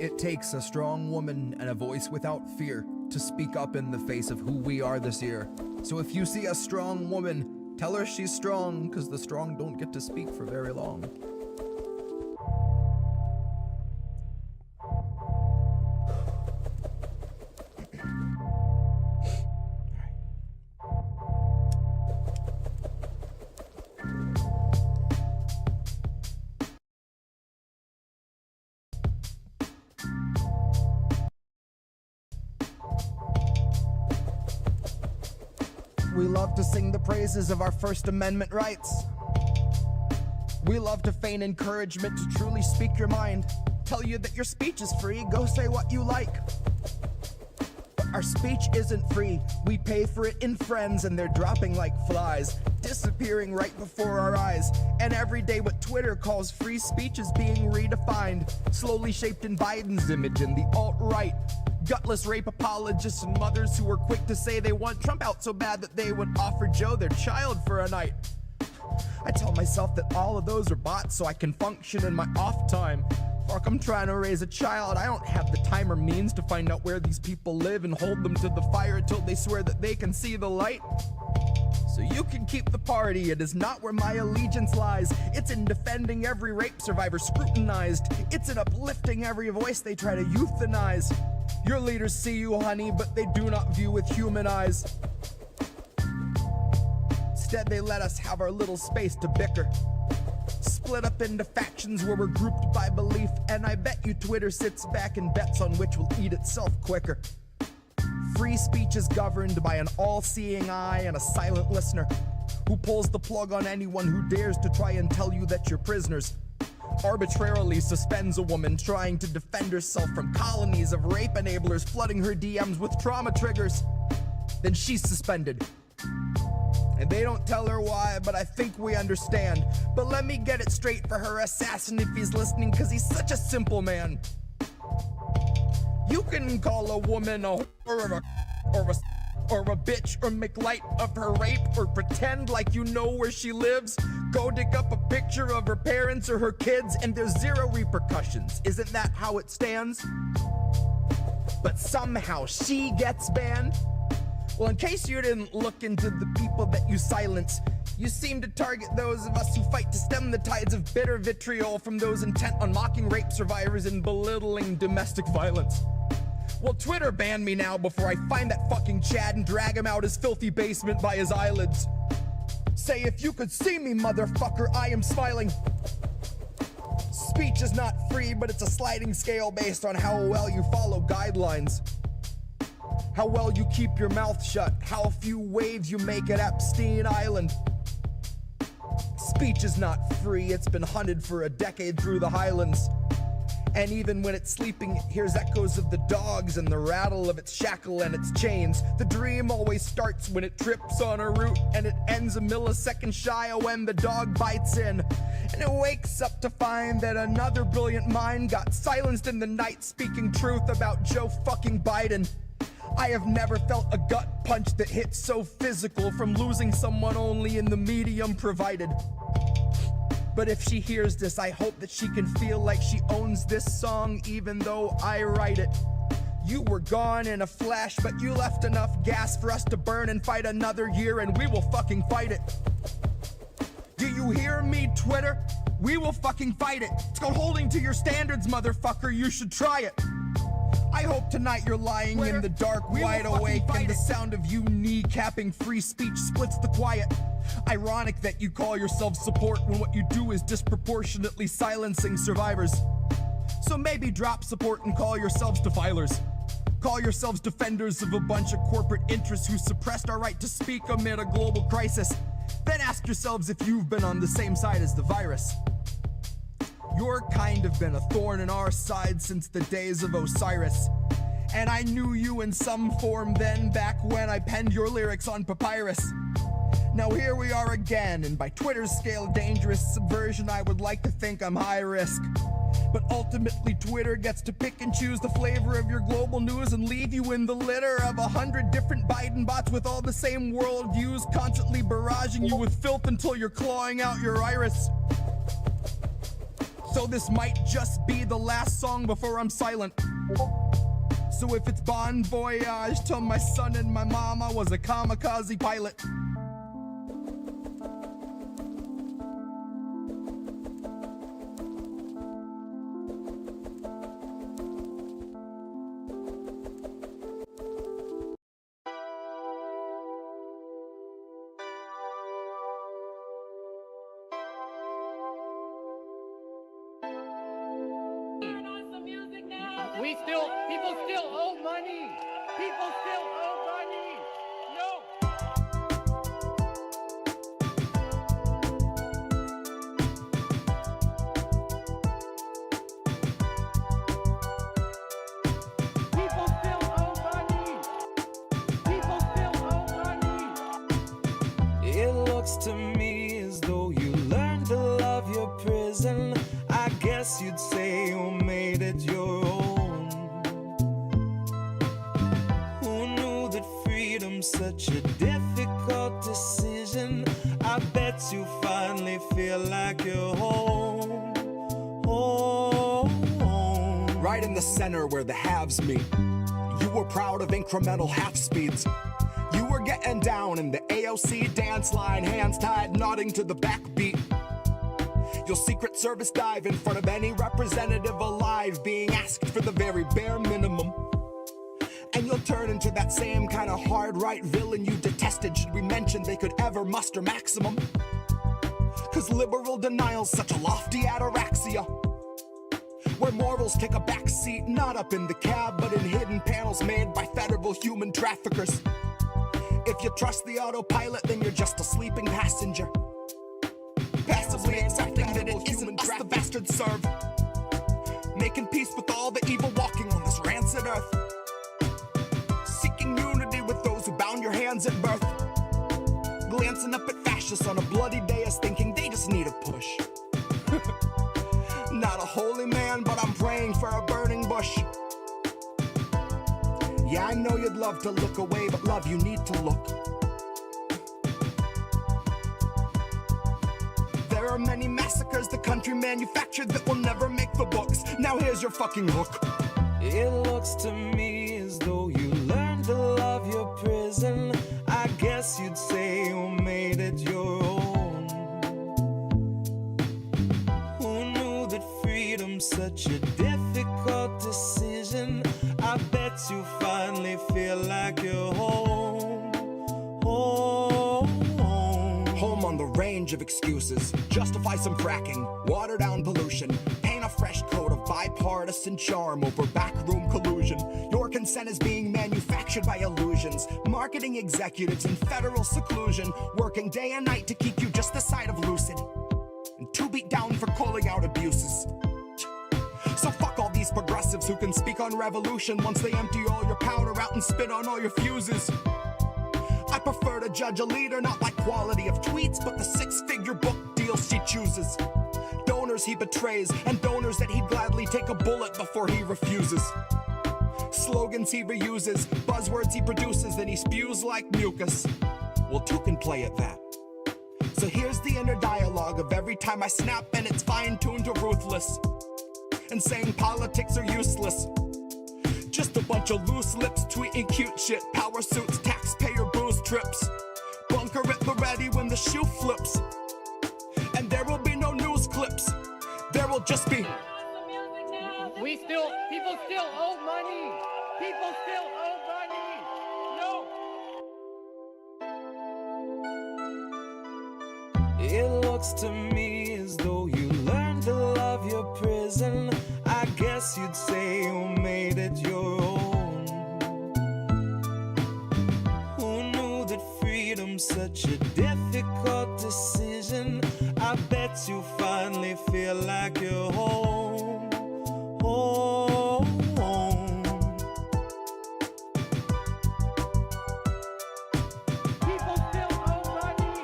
It takes a strong woman and a voice without fear to speak up in the face of who we are this year. So if you see a strong woman, tell her she's strong, cause the strong don't get to speak for very long. We love to sing the praises of our First Amendment rights. We love to feign encouragement to truly speak your mind. Tell you that your speech is free, go say what you like. But our speech isn't free. We pay for it in friends and they're dropping like flies, disappearing right before our eyes. And every day what Twitter calls free speech is being redefined, slowly shaped in Biden's image and the alt-right. Gutless rape apologists and mothers who were quick to say they want Trump out so bad that they would offer Joe their child for a night. I tell myself that all of those are bots so I can function in my off time. Fuck, I'm trying to raise a child. I don't have the time or means to find out where these people live and hold them to the fire till they swear that they can see the light. So you can keep the party, it is not where my allegiance lies. It's in defending every rape survivor scrutinized. It's in uplifting every voice they try to euthanize. Your leaders see you, honey, but they do not view with human eyes. Instead, they let us have our little space to bicker. Split up into factions where we're grouped by belief, and I bet you Twitter sits back and bets on which will eat itself quicker. Free speech is governed by an all-seeing eye and a silent listener who pulls the plug on anyone who dares to try and tell you that you're prisoners. Arbitrarily suspends a woman trying to defend herself from colonies of rape enablers flooding her DMs with trauma triggers. Then she's suspended. And they don't tell her why, but I think we understand. But let me get it straight for her assassin if he's listening, cause he's such a simple man. You can call a woman a whore or a bitch, or make light of her rape, or pretend like you know where she lives. Go dig up a picture of her parents or her kids and there's zero repercussions. Isn't that how it stands? But somehow she gets banned? Well, in case you didn't look into the people that you silence, you seem to target those of us who fight to stem the tides of bitter vitriol from those intent on mocking rape survivors and belittling domestic violence. Well, Twitter banned me now before I find that fucking Chad and drag him out his filthy basement by his eyelids. Say, if you could see me, motherfucker, I am smiling. Speech is not free, but it's a sliding scale based on how well you follow guidelines. How well you keep your mouth shut, how few waves you make at Epstein Island. Speech is not free, it's been hunted for a decade through the highlands. And even when it's sleeping, it hears echoes of the dogs and the rattle of its shackle and its chains. The dream always starts when it trips on a root, and it ends a millisecond shy of when the dog bites in. And it wakes up to find that another brilliant mind got silenced in the night speaking truth about Joe fucking Biden. I have never felt a gut punch that hits so physical from losing someone only in the medium provided. But if she hears this, I hope that she can feel like she owns this song even though I write it. You were gone in a flash, but you left enough gas for us to burn and fight another year, and we will fucking fight it. Do you hear me, Twitter? We will fucking fight it. It's called holding to your standards, motherfucker. You should try it. I hope tonight you're lying Twitter, in the dark, wide awake, and the sound of you kneecapping free speech splits the quiet. Ironic that you call yourselves support when what you do is disproportionately silencing survivors. So maybe drop support and call yourselves defilers. Call yourselves defenders of a bunch of corporate interests who suppressed our right to speak amid a global crisis. Then ask yourselves if you've been on the same side as the virus. Your kind have been a thorn in our side since the days of Osiris. And I knew you in some form then, back when I penned your lyrics on papyrus. Now here we are again, and by Twitter's scale of dangerous subversion, I would like to think I'm high risk. But ultimately Twitter gets to pick and choose the flavor of your global news and leave you in the litter of 100 different Biden bots with all the same worldviews, constantly barraging you with filth until you're clawing out your iris. So this might just be the last song before I'm silent. So if it's bon voyage, tell my son and my mom I was a kamikaze pilot. People still owe money. People still owe money. No. People still owe money. People still owe money. It looks to me as though you learned to love your prison. I guess you'd say you made it your own. Such a difficult decision. I bet you finally feel like you're home. Home. Right in the center where the haves meet. You were proud of incremental half speeds. You were getting down in the AOC dance line, hands tied, nodding to the backbeat. You'll Secret Service dive in front of any representative alive, being asked for the very bare minimum. And you'll turn into that same kind of hard right villain you detested should we mention they could ever muster maximum. Cause liberal denial's such a lofty ataraxia, where morals take a back seat, not up in the cab, but in hidden panels made by federal human traffickers. If you trust the autopilot, then you're just a sleeping passenger, passively accepting that it isn't us the bastards serve, making peace with all the evil walking on this rancid earth. Unity with those who bound your hands at birth, glancing up at fascists on a bloody dais thinking they just need a push. Not a holy man, but I'm praying for a burning bush. Yeah, I know you'd love to look away, but love, you need to look. There are many massacres the country manufactured that will never make the books. Now here's your fucking hook. It looks to me as though you learned to love your prison. I guess you'd say you made it your own. Who knew that freedom's such a difficult decision? I bet you finally feel like you're home. Home. Home on the range of excuses. Justify some fracking, water down pollution, paint a fresh coat of bipartisan charm over backroom collusion. Your consent is being manufactured by illusions, marketing executives in federal seclusion, working day and night to keep you just the side of lucid, and too beat down for calling out abuses. So fuck all these progressives who can speak on revolution once they empty all your powder out and spit on all your fuses. I prefer to judge a leader not by quality of tweets, but the six-figure book deals she chooses. Donors he betrays, and donors that he'd gladly take a bullet before he refuses. Slogans he reuses, buzzwords he produces, then he spews like mucus. Well, two can play at that. So here's the inner dialogue of every time I snap, and it's fine-tuned to ruthless, and saying politics are useless. Just a bunch of loose lips tweeting cute shit, power suits, taxpayer booze trips. Bunker at the ready when the shoe flips, and there will be no news clips. There will just be People still owe money. People still owe money. No. It looks to me as though you learned to love your prison. I guess you'd say you made it your own. Who knew that freedom's such a difficult decision? I bet you finally feel like you're home. Home. People still owe money.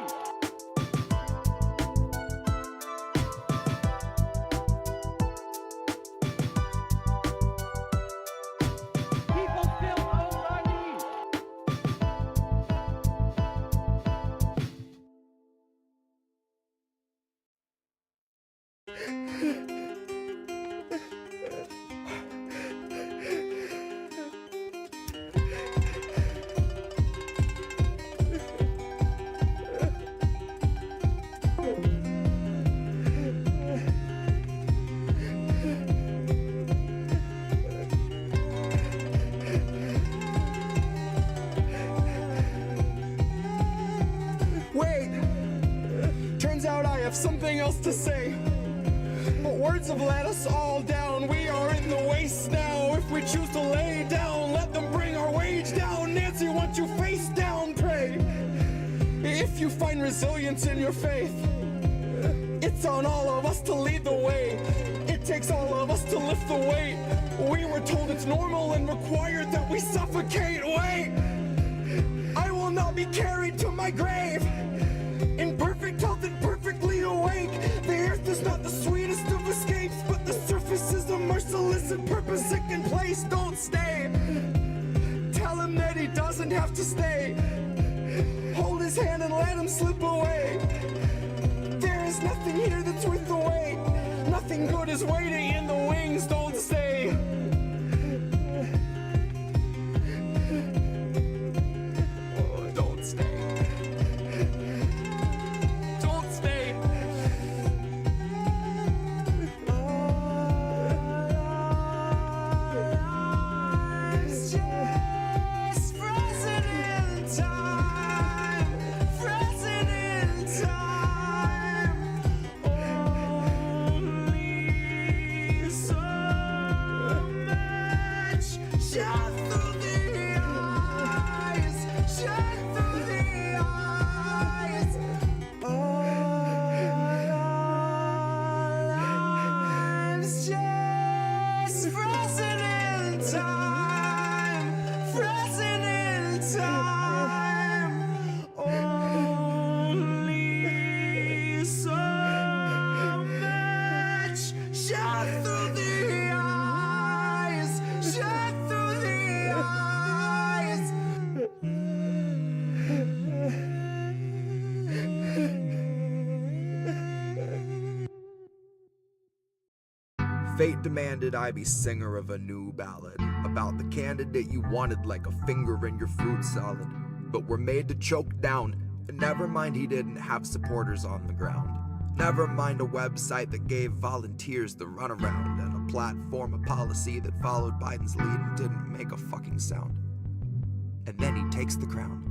People still owe money. have something else to say, but words have let us all down. We are in the waste now. If we choose to lay down, let them bring our wage down. Nancy, once you face down, pray. If you find resilience in your faith, it's on all of us to lead the way. It takes all of us to lift the weight. We were told it's normal and required that we suffocate. Wait, I will not be carried to my grave in perfect health and perfectly awake. The earth is not the sweetest of escapes, but the surface is a merciless and purpose-sicken place. Don't stay. Tell him that he doesn't have to stay. Hold his hand and let him slip away. There is nothing here that's worth the wait. Nothing good is waiting in the wings. Don't stay. Oh, don't stay. Don't stay. It's just frozen in time, frozen in time. Only so much shot through the eyes, shot through the eyes. Life's just frozen in time, frozen in time. Only so much shot through the eyes, shot through the eyes. Fate demanded I be singer of a new ballad about the candidate you wanted like a finger in your fruit salad, but were made to choke down. And never mind he didn't have supporters on the ground. Never mind a website that gave volunteers the runaround, and a platform, a policy that followed Biden's lead and didn't make a fucking sound. And then he takes the crown.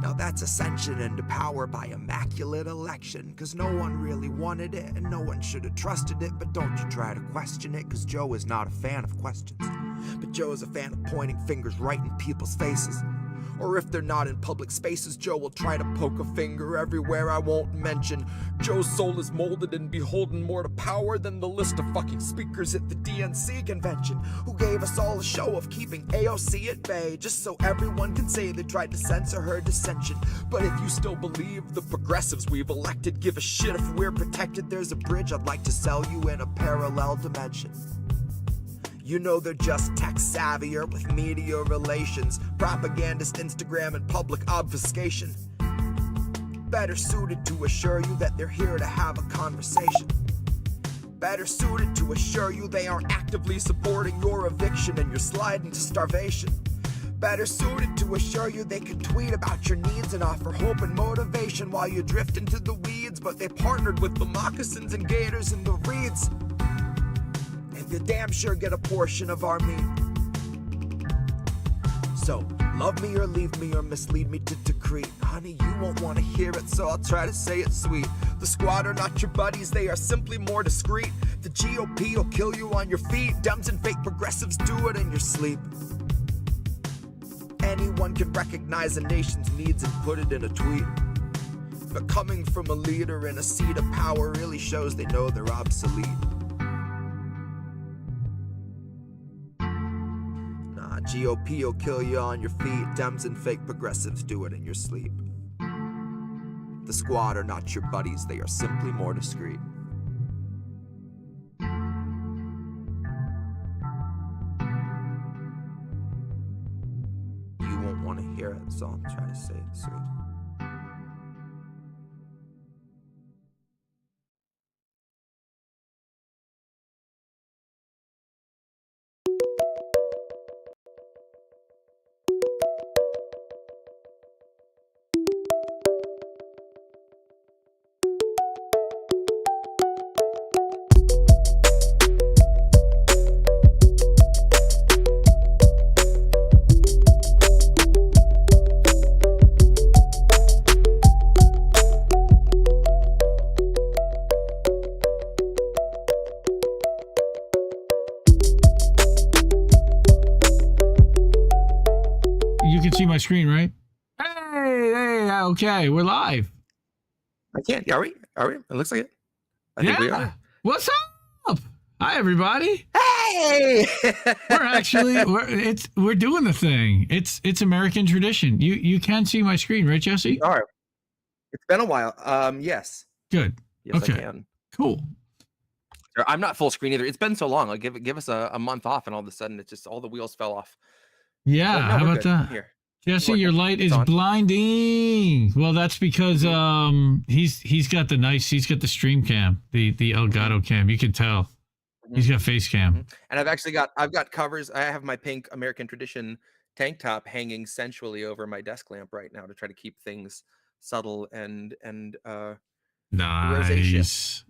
Now that's ascension into power by immaculate election, cause no one really wanted it and no one should have trusted it. But don't you try to question it, cause Joe is not a fan of questions, but Joe is a fan of pointing fingers right in people's faces. Or if they're not in public spaces, Joe will try to poke a finger everywhere I won't mention. Joe's soul is molded and beholden more to power than the list of fucking speakers at the DNC convention, who gave us all a show of keeping AOC at bay, just so everyone can say they tried to censor her dissension. But if you still believe the progressives we've elected give a shit if we're protected, there's a bridge I'd like to sell you in a parallel dimension. You know they're just tech savvier with media relations, propagandist Instagram and public obfuscation. Better suited to assure you that they're here to have a conversation. Better suited to assure you they aren't actively supporting your eviction and your slide into starvation. Better suited to assure you they can tweet about your needs and offer hope and motivation while you drift into the weeds, but they partnered with the moccasins and gators and the reeds. You damn sure get a portion of our meat. So, love me or leave me or mislead me to decree. Honey, you won't want to hear it, so I'll try to say it sweet. The squad are not your buddies, they are simply more discreet. The GOP will kill you on your feet. Dems and fake progressives do it in your sleep. Anyone can recognize a nation's needs and put it in a tweet. But coming from a leader in a seat of power really shows they know they're obsolete. GOP will kill you on your feet. Dems and fake progressives do it in your sleep. The squad are not your buddies, they are simply more discreet. You won't want to hear it, so I'll try to say it sweet. screen, right? Hey, okay, we're live. I can't. Are we? It looks like it. I think we are. What's up? Hi, everybody. Hey! We're doing the thing. It's American tradition. You can see my screen, right, Jesse? We are. It's been a while. Yes. Good. Yes, okay. I can. Cool. I'm not full screen either. It's been so long. Like give us a month off, and all of a sudden, it's just all the wheels fell off. Yeah. No, how about good. that? Here. Jesse, your light is blinding. Well, that's because he's got the stream cam, the Elgato cam. You can tell he's got face cam. And I've got covers. I have my pink American Tradition tank top hanging sensually over my desk lamp right now to try to keep things subtle and nice.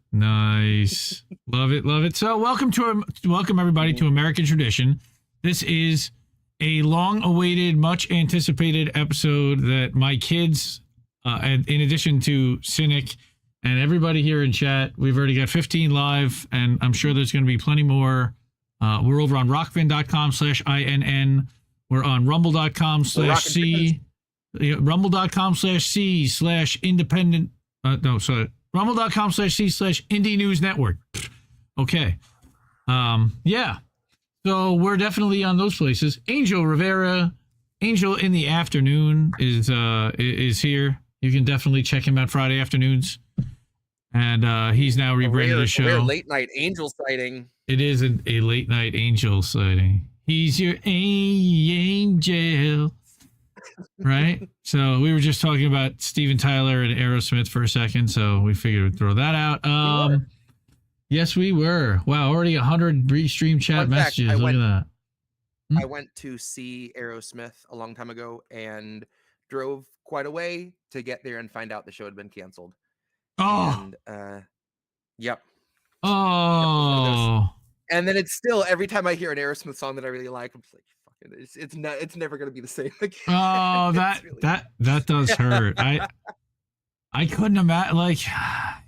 Love it. So welcome everybody to American Tradition. This is a long-awaited, much-anticipated episode that my kids, and in addition to Cynic and everybody here in chat, we've already got 15 live, and I'm sure there's going to be plenty more. We're over on rockfin.com/INN. We're on rumble.com/C. Rumble.com/C/independent. Rumble.com/C/indie news network. Okay. Yeah. So we're definitely on those places. Angel Rivera, Angel in the Afternoon is here. You can definitely check him out Friday afternoons. And he's now rebranded his show. Rare late night angel sighting. It is a late night angel sighting. He's your angel. Right? So we were just talking about Steven Tyler and Aerosmith for a second, so we figured we'd throw that out. Yes, we were. Wow, already 100 restream chat messages. Look at that. I went to see Aerosmith a long time ago and drove quite a way to get there and find out the show had been canceled. Oh. And, yep. Oh. And then it's still, every time I hear an Aerosmith song that I really like, I'm just like, fucking, it's never going to be the same again. Oh, that does hurt. I couldn't imagine,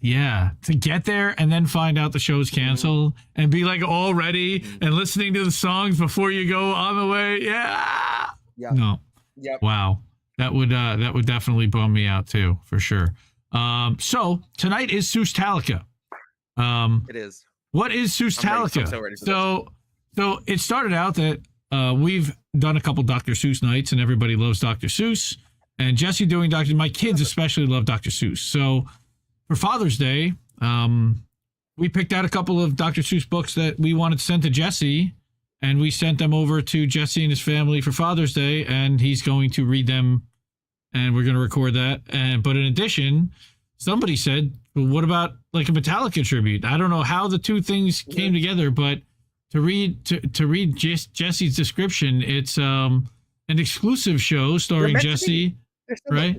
to get there and then find out the show's canceled and be like all ready and listening to the songs before you go on the way. Yeah. Yep. No. Yep. Wow. That would definitely bum me out too, for sure. So tonight is Seusstallica. It is. What is Seusstallica? So it started out that we've done a couple Dr. Seuss nights and everybody loves Dr. Seuss. And Jesse doing my kids especially love Dr. Seuss. So for Father's Day, we picked out a couple of Dr. Seuss books that we wanted to send to Jesse, and we sent them over to Jesse and his family for Father's Day, and he's going to read them, and we're going to record that. But in addition, somebody said, well, what about like a Metallica tribute? I don't know how the two things came together, but to read Jesse's description, it's an exclusive show starring Jesse. Right,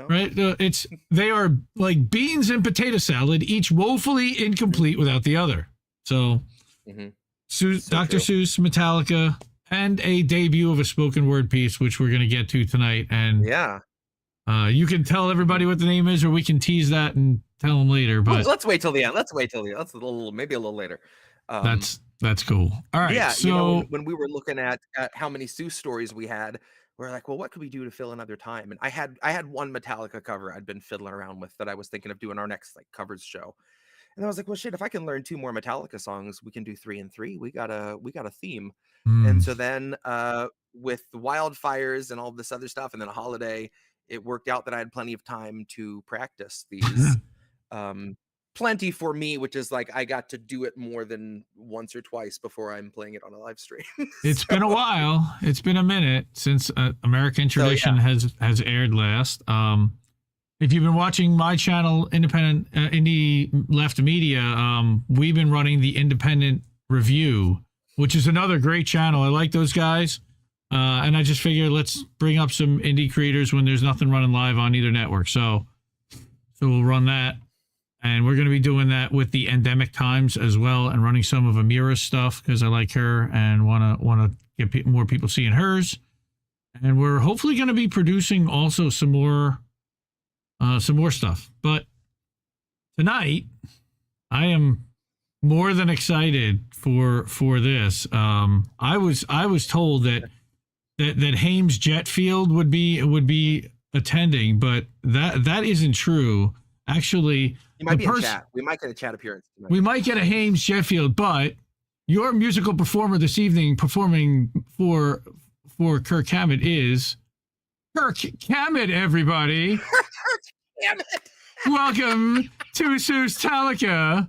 right. They are like beans and potato salad, each woefully incomplete without the other. So, Dr. Seuss, Metallica, and a debut of a spoken word piece, which we're going to get to tonight. And you can tell everybody what the name is, or we can tease that and tell them later. But let's wait till the end. Let's maybe a little later. That's cool. All right. Yeah. So when we were looking at how many Seuss stories we had, we're like, well, what could we do to fill another time? And I had one Metallica cover I'd been fiddling around with that I was thinking of doing our next covers show. And I was like, well, shit, if I can learn 2 more Metallica songs, we can do 3 and 3. We got a theme. And so then with the wildfires and all this other stuff, and then a holiday, it worked out that I had plenty of time to practice these. Plenty for me, which is like I got to do it more than once or twice before I'm playing it on a live stream. It's been a while. It's been a minute since American Tradition has aired last. If you've been watching my channel, Independent Indie Left Media, we've been running the Independent Review, which is another great channel. I like those guys. And I just figured let's bring up some indie creators when there's nothing running live on either network. So we'll run that. And we're going to be doing that with the Endemic Times as well, and running some of Amira's stuff because I like her and want to get more people seeing hers. And we're hopefully going to be producing also some more stuff. But tonight, I am more than excited for this. I was told that that Hames Jetfield would be attending, but that isn't true. Actually, You might be in chat. We might get a chat appearance tonight. We might get a Hames Jetfield, but your musical performer this evening performing for Kirk Hammett is Kirk Hammett, everybody. Kirk Hammett. Welcome to Seusstallica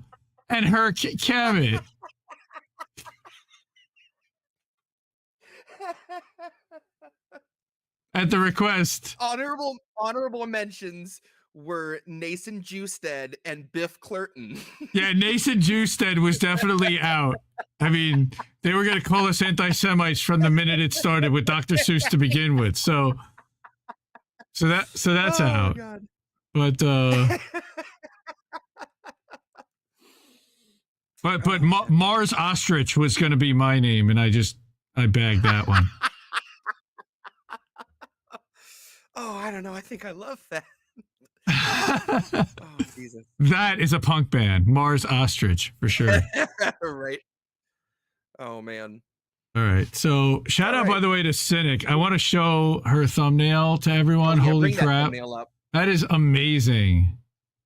and Kirk Hammett. At the request. Honorable mentions were Nason Jewstead and Biff Clerton. Yeah, Nason Jewstead was definitely out. I mean, they were going to call us anti-Semites from the minute it started with Dr. Seuss to begin with. So that's out. God. But Mars Ostrich was going to be my name, and I bagged that one. Oh, I don't know. I think I love that. Oh, Jesus. That is a punk band, Mars Ostrich, for sure. Right. Oh, man. All right. So shout out, by the way, to Cynic. I want to show her thumbnail to everyone. Holy crap. That is amazing.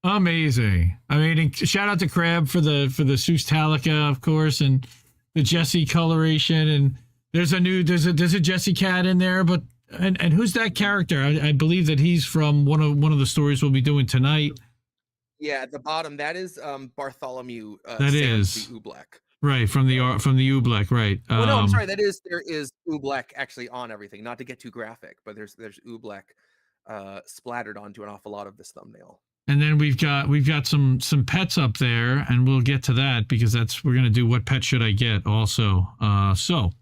Amazing. I mean, shout out to Crab for the Seusstallica, of course, and the Jesse coloration. And there's a Jesse cat in there, but and who's that character? I believe that he's from one of the stories we'll be doing tonight. Yeah, at the bottom, that is Bartholomew. That is the Oobleck. Right, from the Oobleck, right. Oh, no, I'm sorry. There is Oobleck actually on everything. Not to get too graphic, but there's Oobleck splattered onto an awful lot of this thumbnail. And then we've got some pets up there, and we'll get to that because we're gonna do what pet should I get also. So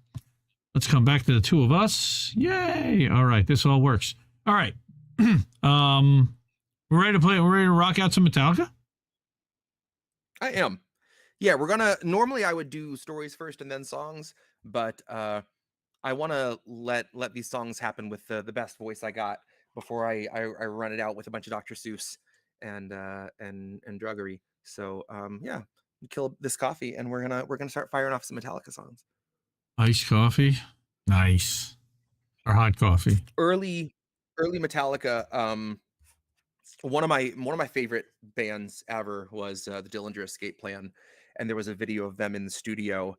let's come back to the two of us. Yay! All right, this all works. All right, we're ready to play. We're ready to rock out some Metallica. I am. Yeah, we're gonna. Normally, I would do stories first and then songs, but I want to let these songs happen with the best voice I got before I run it out with a bunch of Dr. Seuss and druggery. So yeah, kill this coffee, and we're gonna start firing off some Metallica songs. Iced coffee, nice, or hot coffee. Early Metallica. One of my favorite bands ever was the Dillinger Escape Plan, and there was a video of them in the studio,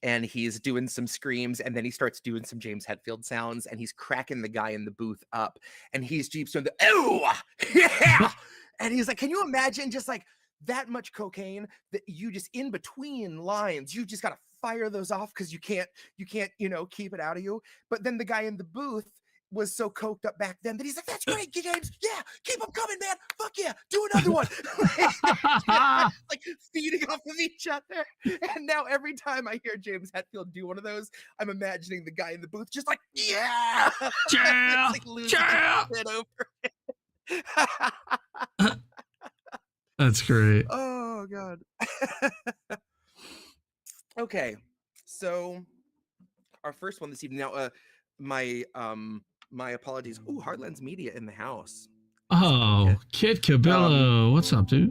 and he's doing some screams, and then he starts doing some James Hetfield sounds, and he's cracking the guy in the booth up, and he's doing the oh yeah, and he's like, can you imagine just like that much cocaine that you just in between lines, you just gotta fire those off because you can't keep it out of you. But then the guy in the booth was so coked up back then that he's like, that's great, James. Yeah, keep them coming, man. Fuck yeah, do another one. Like feeding off of each other. And now every time I hear James Hetfield do one of those, I'm imagining the guy in the booth just like, yeah, yeah, like losing it over. That's great. Oh God. Okay, so our first one this evening. Now, my apologies. Ooh, Heartlands Media in the house. Oh, Kit Cabillo. What's up, dude?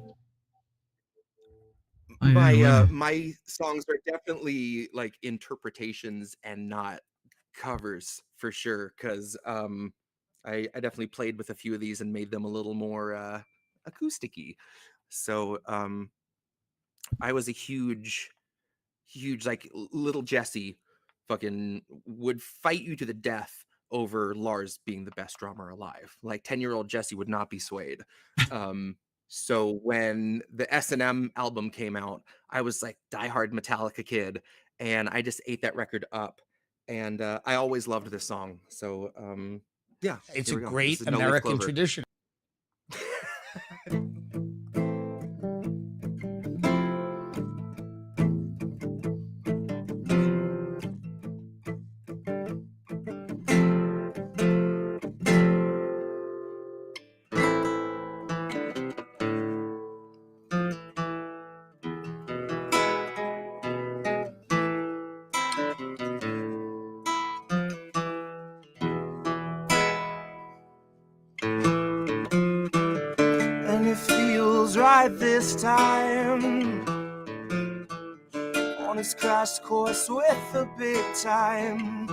My songs are definitely like interpretations and not covers for sure, because I definitely played with a few of these and made them a little more acoustic-y. So I was a huge like little Jesse fucking would fight you to the death over Lars being the best drummer alive. Like 10-year-old Jesse would not be swayed. So when the S&M album came out, I was like diehard Metallica kid, and I just ate that record up, and I always loved this song. So yeah, it's a great American tradition. This time on his crash course with the big time,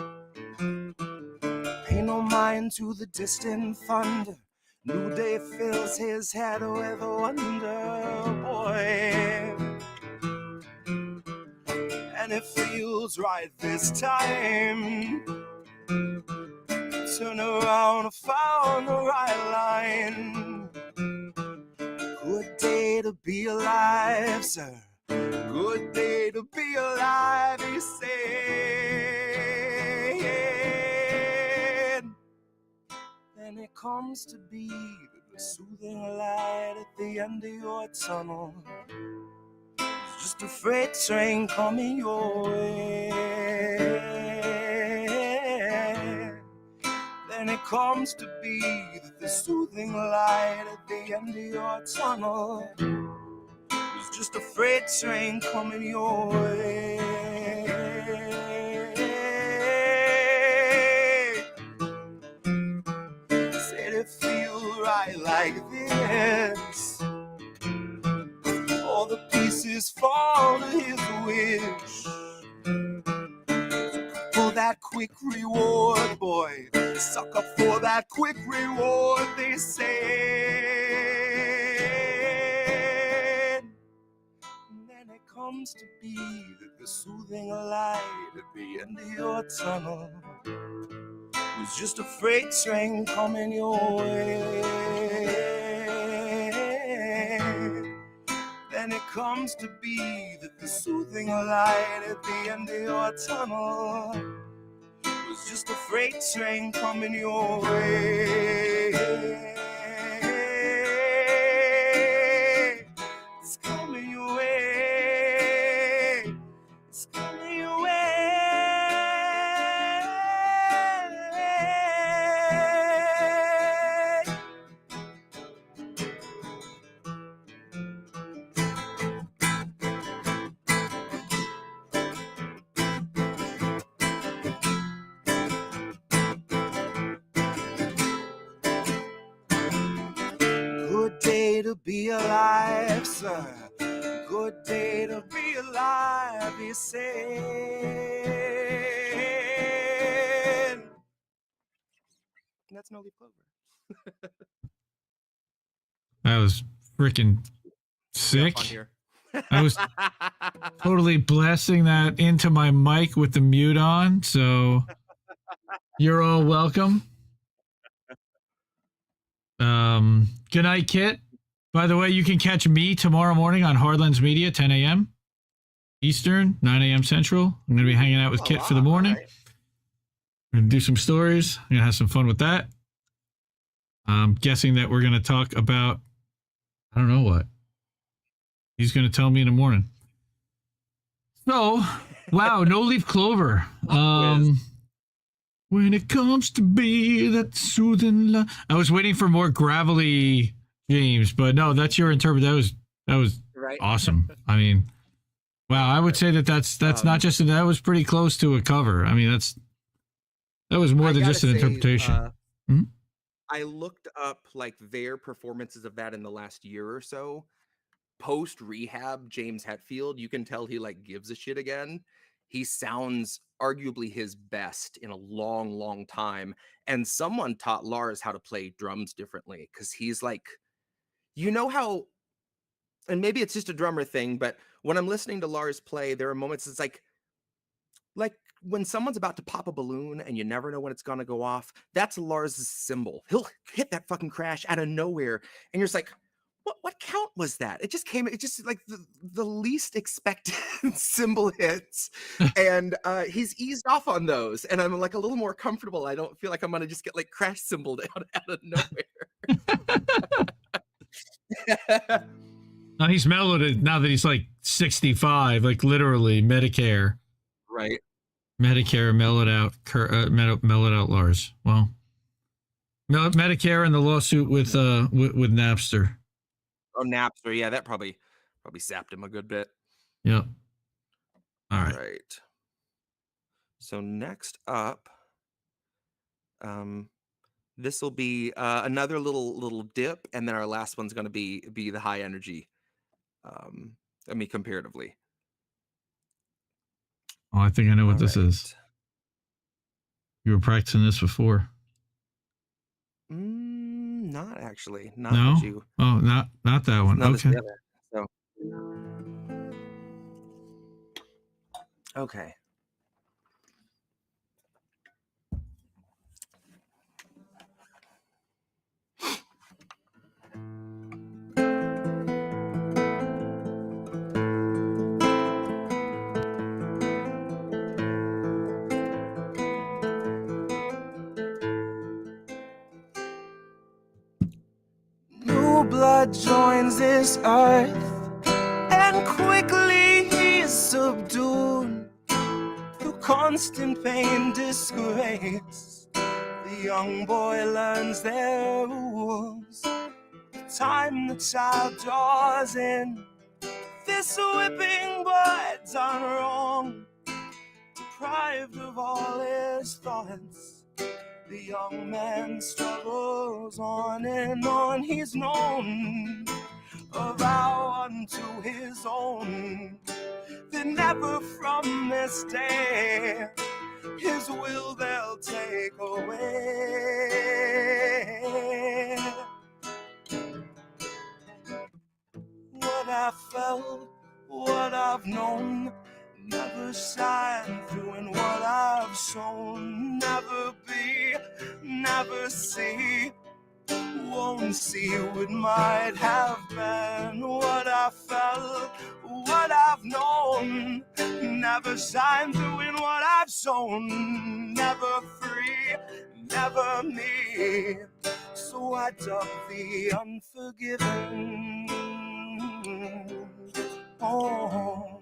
into the distant thunder. New day fills his head with wonder, boy. And it feels right this time. Turn around and found the right line. Good day to be alive, sir. Good day to be alive, he said. Then it comes to be the soothing light at the end of your tunnel. It's just a freight train coming your way. Then it comes to be that the soothing light at the end of your tunnel is just a freight train coming your way. Said it feel right like this. All the pieces fall to his wish. For that quick reward, boy, suck up for that quick reward, they said. And then it comes to be that the soothing light at the end of your tunnel was just a freight train coming your way. Then it comes to be that the soothing light at the end of your tunnel was just a freight train coming your way. It's coming your way. It's coming your way. Good day to be alive, sir. Good day to be alive, he said. That's No Leaf Clover. That was freaking sick. I was totally blasting that into my mic with the mute on, so you're all welcome. Good night, Kit. By the way, you can catch me tomorrow morning on Hardlands Media, 10 a.m. Eastern, 9 a.m. Central. I'm going to be hanging out with Kit for the morning. Right. We're going to do some stories. I'm going to have some fun with that. I'm guessing that we're going to talk about, I don't know what. He's going to tell me in the morning. So, wow, No Leaf Clover. When it comes to be that soothing I was waiting for more gravelly James, but no, that's your interpretation. That was right. Awesome. I mean, wow, I would say that's not just that was pretty close to a cover. I mean, that was more than just an interpretation. I looked up like their performances of that in the last year or so. Post rehab, James Hetfield, you can tell he like gives a shit again. He sounds arguably his best in a long, long time. And someone taught Lars how to play drums differently because he's like, you know how, and maybe it's just a drummer thing, but when I'm listening to Lars play, there are moments it's like when someone's about to pop a balloon and you never know when it's going to go off, that's Lars's cymbal. He'll hit that fucking crash out of nowhere. And you're just like, what count was that? It just like the least expected cymbal hits. And he's eased off on those. And I'm like a little more comfortable. I don't feel like I'm going to just get like crash cymbaled out of nowhere. Now he's mellowed it now that he's like 65, like literally Medicare. Right. Medicare mellowed out Lars. Well, Medicare and the lawsuit with Napster. Oh, Napster. Yeah, that probably sapped him a good bit. Yep. All right. So next up, this will be another little dip, and then our last one's going to be the high energy. Comparatively. Oh, I think I know what this is. You were practicing this before. Not actually. Not No. what you. Oh, not that one. Not Okay. this other. So. Okay. New blood joins this earth, and quickly he's subdued through constant pain, disgrace. The young boy learns their rules. The time the child draws in, this whipping boy done wrong, deprived of all his thoughts. The young man struggles on and on. He's known a vow unto his own, that never from this day his will they'll take away. What I've felt, what I've known, never shine through in what I've shown. Never be, never see, won't see what might have been. What I felt, what I've known, never shine through in what I've shown. Never free, never me, so I dug the unforgiven. Oh.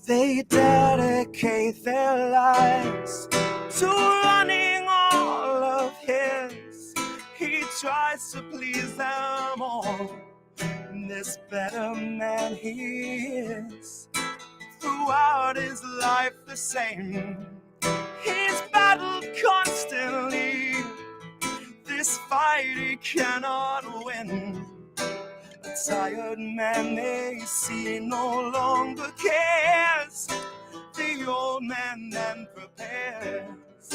They dedicate their lives to running all of his. He tries to please them all. This better man he is. Throughout his life the same. He's battled constantly. This fight he cannot win. A tired man they see no longer cares. The old man then prepares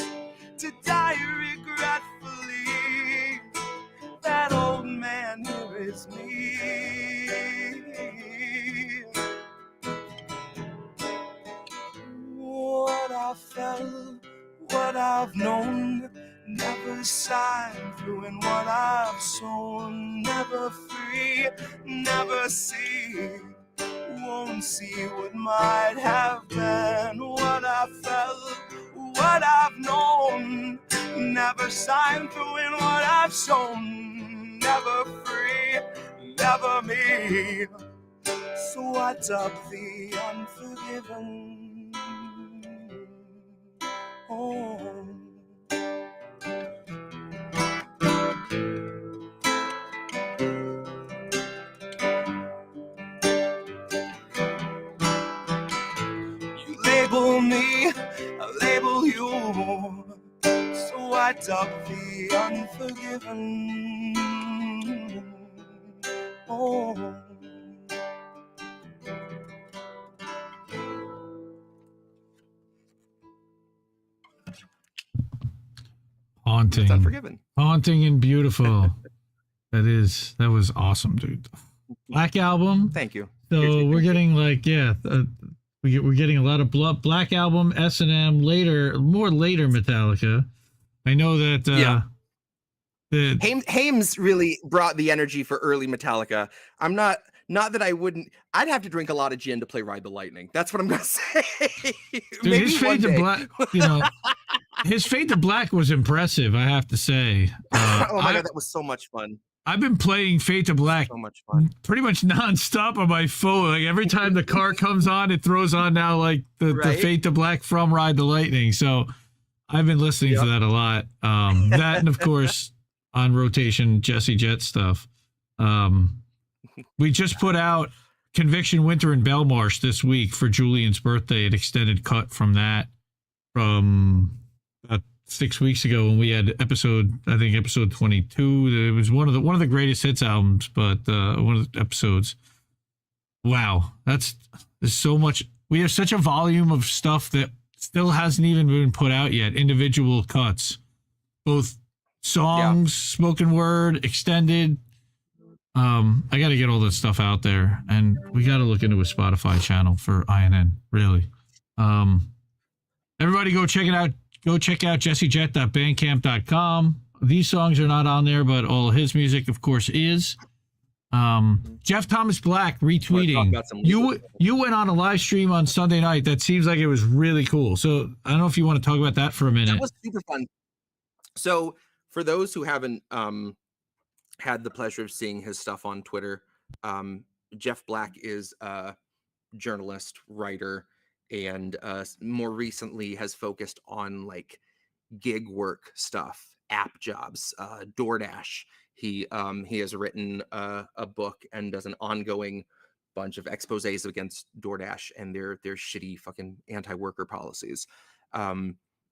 to die regretfully. That old man, here is me. What I felt, what I've known, never shine through in what I've shown. Never free, never see, won't see what might have been. What I felt, what I've known, never shine through in what I've shown. Never free, never me, so I dug the unforgiven. Oh. Label me, I label you, so I dug the unforgiven. Oh. Haunting. It's Unforgiven. Haunting and beautiful. That was awesome, dude. Black Album. Thank you. So we're getting like, we're getting a lot of Black Album, S&M, more later Metallica. I know that Hames really brought the energy for early Metallica. I'm not that I wouldn't. I'd have to drink a lot of gin to play Ride the Lightning. That's what I'm gonna say. Dude, his Fade to Black, his Fade to Black was impressive, I have to say. Oh my god, that was so much fun. I've been playing Fade to Black so much fun. Pretty much nonstop on my phone. Like every time the car comes on, it throws on now like the Fade to Black from Ride the Lightning. So I've been listening to that a lot. That and of course on rotation Jesse Jett stuff. We just put out Conviction Winter in Belmarsh this week for Julian's birthday, an extended cut from that from 6 weeks ago when we had episode 22. It was one of the greatest hits albums, but one of the episodes. Wow, there's so much. We have such a volume of stuff that still hasn't even been put out yet. Individual cuts, both songs, spoken word, extended. I got to get all this stuff out there, and we got to look into a Spotify channel for INN. Really, everybody go check it out. Go check out jessejett.bandcamp.com. These songs are not on there, but all his music, of course, is. Jeff Thomas Black retweeting. You went on a live stream on Sunday night. That seems like it was really cool. So I don't know if you want to talk about that for a minute. That was super fun. So for those who haven't had the pleasure of seeing his stuff on Twitter, Jeff Black is a journalist, writer, and more recently has focused on like gig work stuff, app jobs, DoorDash. He has written a book and does an ongoing bunch of exposés against DoorDash and their shitty fucking anti-worker policies.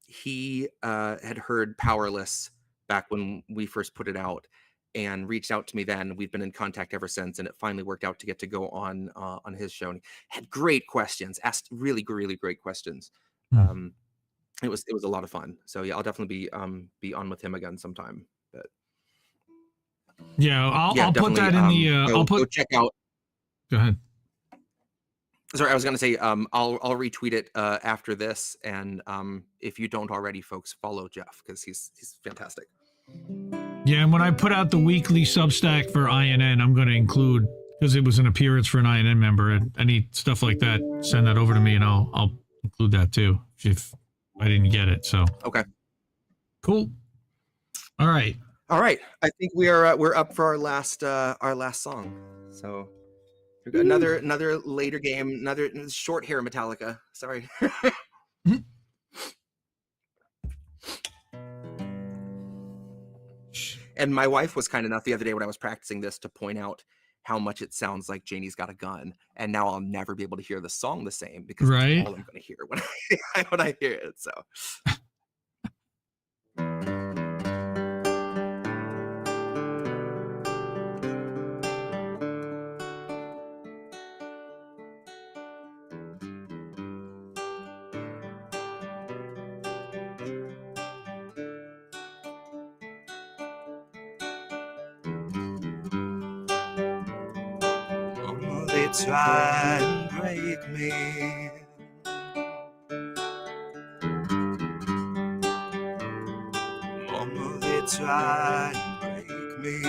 He had heard Powerless back when we first put it out and reached out to me then. We've been in contact ever since, and it finally worked out to get to go on his show. And he had great questions, asked really, really great questions. It was a lot of fun. So yeah, I'll definitely be on with him again sometime. But yeah, I'll put that in the. Go check out. Go ahead. Sorry, I was going to say I'll retweet it after this, and if you don't already, folks, follow Jeff because he's fantastic. Yeah, and when I put out the weekly Substack for INN, I'm going to include, because it was an appearance for an INN member, and any stuff like that, send that over to me, and I'll include that too if I didn't get it. So okay, cool. All right. I think we're up for our last song. So we've got another later game, another short hair Metallica. Sorry. And my wife was kind enough the other day when I was practicing this to point out how much it sounds like Janie's Got a Gun. And now I'll never be able to hear the song the same because that's all I'm going to hear when I hear it. So. Try and break me. Mama, they try and break me.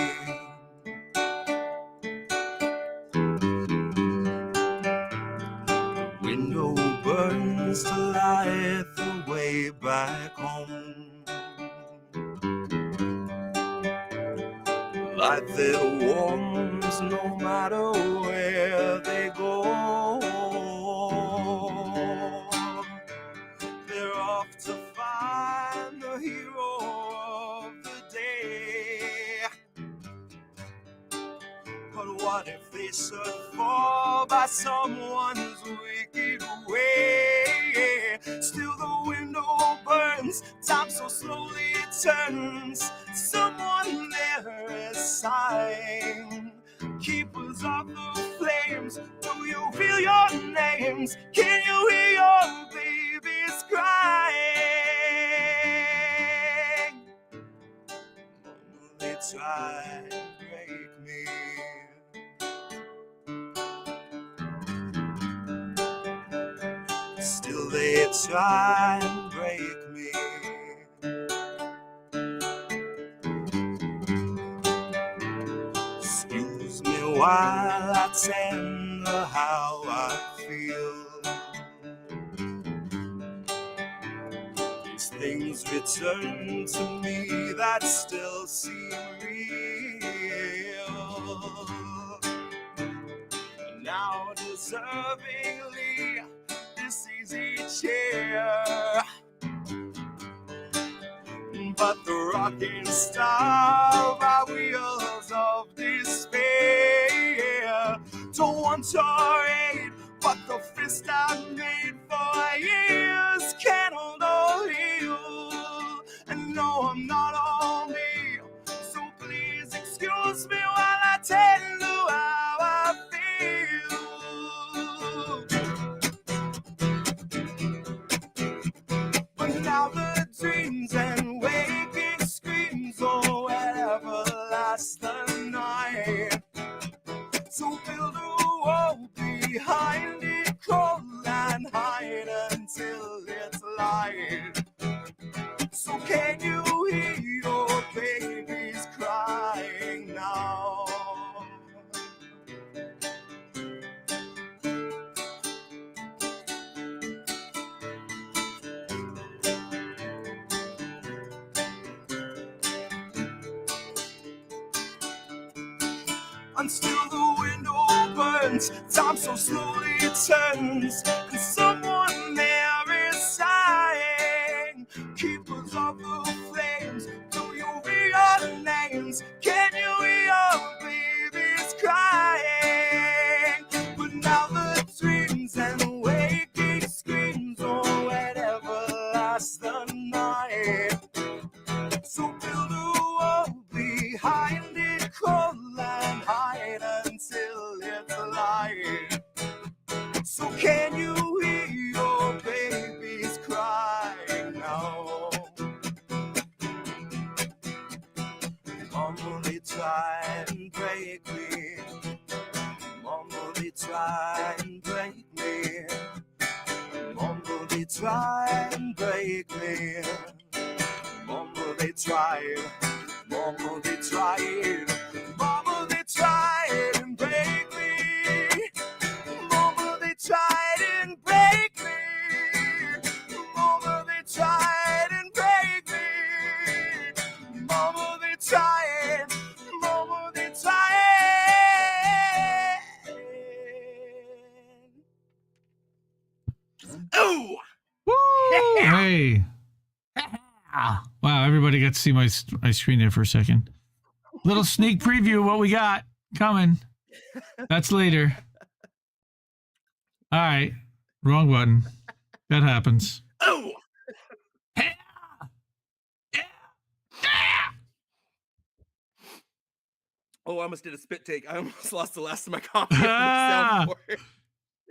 The window burns to light the way back home. Light that warms no matter where they go. They're off to find the hero of the day. But what if they should fall by someone's wicked way? Still the window burns, time so slowly it turns. Someone there is sighing. Keepers of the flames, do you feel your names? Can you hear your babies crying? Mama, they try and break me. Still they try and break me. Excuse me while I tender how I feel. These things return to me that still seem real. Now deservingly this easy chair, but the rocking star by wheels of despair. Don't want your aid, but the fist I made for years can't hold you. And no, I'm not all me, so please excuse me while I tell you how I feel. until the window burns. Time so slowly turns, and someone there is sighing. Keepers of the flames, do you hear your names? Can you hear your babies crying? But now the dreams and waking screams, oh, whatever lasts the night. So build a wall behind it, cold and hide until it's light. So can you hear your babies crying now? Mama, they try and break me. Mama, they try and break me. Mama, they try and break me. Mama, they tried. Mama, they tried. Mama, they tried and break me. Mama, they tried and break me. Mama, they tried and break me. Mama, they tried. Mama, they tried. Oh! Woo! Hey. Wow, everybody got to see my screen there for a second. Little sneak preview of what we got coming. That's later. All right. Wrong button. That happens. Oh! Oh, I almost did a spit take. I almost lost the last of my coffee.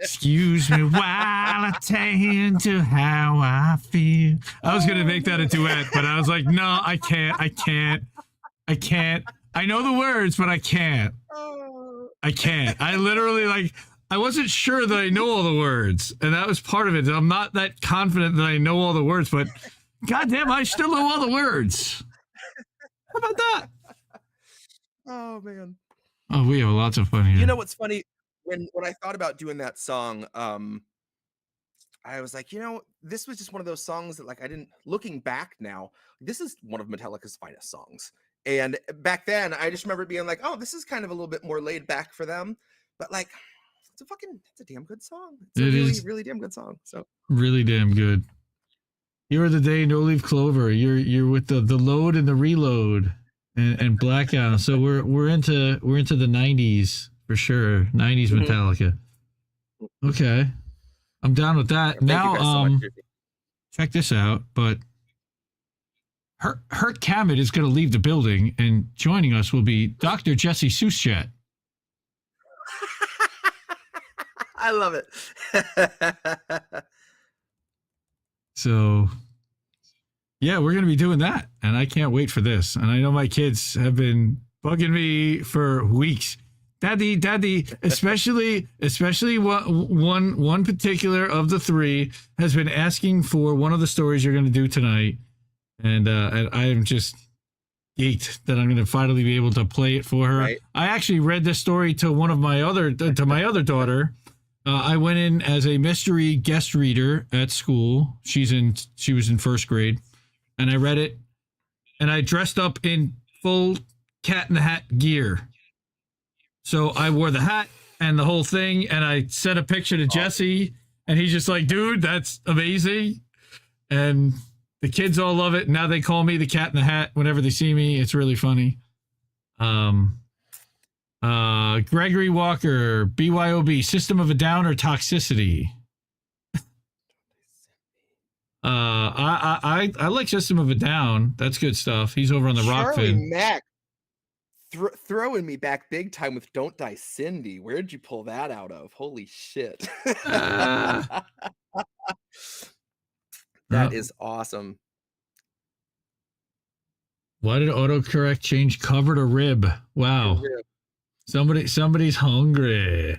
Excuse me while I tend to how I feel. I was going to make that a duet, but I was like, no, I can't. I know the words, but I can't. I literally, I wasn't sure that I know all the words, and that was part of it. I'm not that confident that I know all the words, but goddamn, I still know all the words. How about that? Oh, man. Oh, we have lots of fun here. You know what's funny? When I thought about doing that song, I was like, this was just one of those songs that, I didn't, looking back now, this is one of Metallica's finest songs. And back then, I just remember being like, oh, this is kind of a little bit more laid back for them. But it's a damn good song. It's a really, really damn good song. So really damn good. You're the day, no leaf clover. You're with the load and the reload and blackout. So we're into the 90s. For sure. 90s Metallica. Okay. I'm down with that. Now, check this out, but Hurt Kamet is going to leave the building, and joining us will be Dr. Jesse Jett. I love it. So, yeah, we're going to be doing that, and I can't wait for this. And I know my kids have been bugging me for weeks. Daddy, especially one particular of the three has been asking for one of the stories you're going to do tonight, and I am just geeked that I'm going to finally be able to play it for her. Right. I actually read this story to my other daughter. I went in as a mystery guest reader at school. She was in first grade, and I read it, and I dressed up in full Cat in the Hat gear. So I wore the hat and the whole thing, and I sent a picture to Jesse, and he's just like, dude, that's amazing. And the kids all love it. Now they call me the Cat in the Hat whenever they see me. It's really funny. Gregory Walker, BYOB, System of a Down or Toxicity? I like System of a Down. That's good stuff. He's over on the Rockfin. Charlie Mack. Throwing me back big time with Don't Die Cindy. Where'd you pull that out of? Holy shit. That is awesome. Why did autocorrect change cover to rib? Wow. Somebody's hungry.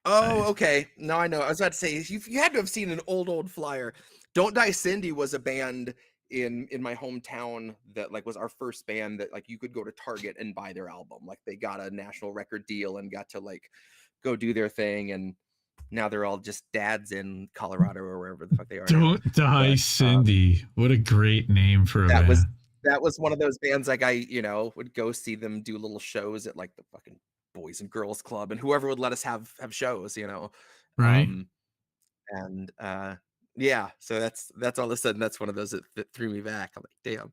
Oh, okay. Now I know. I was about to say, you had to have seen an old flyer. Don't Die Cindy was a band in my hometown that was our first band that you could go to Target and buy their album. They got a national record deal and got to go do their thing, and now they're all just dads in Colorado or wherever the fuck they are. Don't Die Cindy. What a great name for a band. that was one of those bands, like, I, would go see them do little shows at, like, the fucking Boys and Girls Club, and whoever would let us have shows. Right. And, yeah, so that's all of a sudden, that's one of those that threw me back. I'm like, "Damn."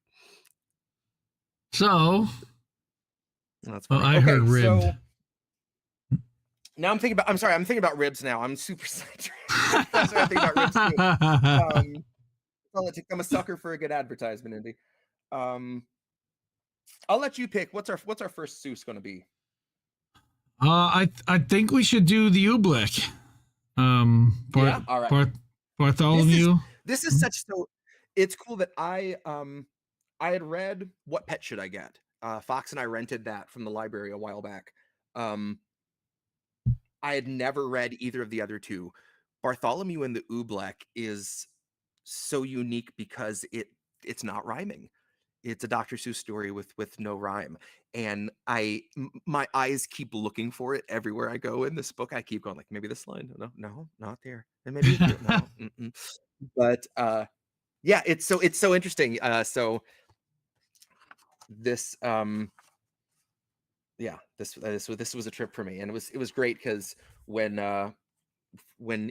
So, That's well, funny. I heard Okay, ribbed. so now I'm thinking about ribs now. I'm super psyched. I'm thinking about ribs too. I'm a sucker for a good advertisement, Indy. I'll let you pick. What's our first Seuss gonna be? I think we should do the Oobleck. Yeah, all right. Bartholomew. This is such so. It's cool that I had read What Pet Should I Get? Fox and I rented that from the library a while back. I had never read either of the other two. Bartholomew and the Oobleck is so unique because it's not rhyming. It's a Dr. Seuss story with no rhyme, and my eyes keep looking for it everywhere I go in this book. I keep going like, maybe this line, no, not there, and maybe here, no, but yeah, it's so interesting. So this yeah, this was a trip for me, and it was great because when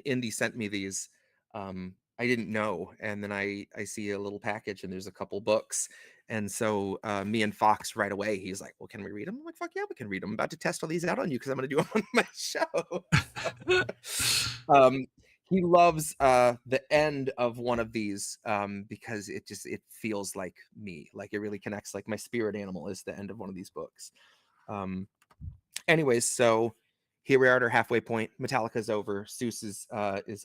Indy sent me these, I didn't know, and then I see a little package and there's a couple books, and so me and Fox right away, he's like, "Well, can we read them?" I'm like, "Fuck yeah, we can read them. I'm about to test all these out on you because I'm going to do them on my show." He loves the end of one of these because it feels like me, like it really connects. Like my spirit animal is the end of one of these books. Anyways, so here we are at our halfway point. Metallica's over. Seuss is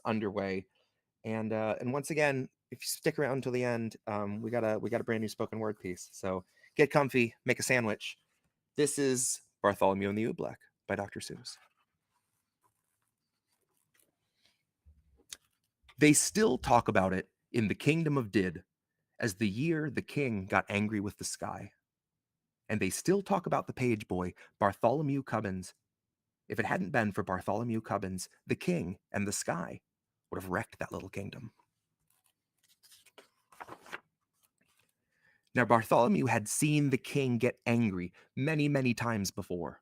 underway, and once again, if you stick around until the end, we got a brand new spoken word piece. So get comfy, make a sandwich. This is Bartholomew and the Oobleck by Dr. Seuss. They still talk about it in the kingdom of Did, as the year the king got angry with the sky. And they still talk about the page boy, Bartholomew Cubbins. If it hadn't been for Bartholomew Cubbins, the king and the sky would have wrecked that little kingdom. Now, Bartholomew had seen the king get angry many, many times before.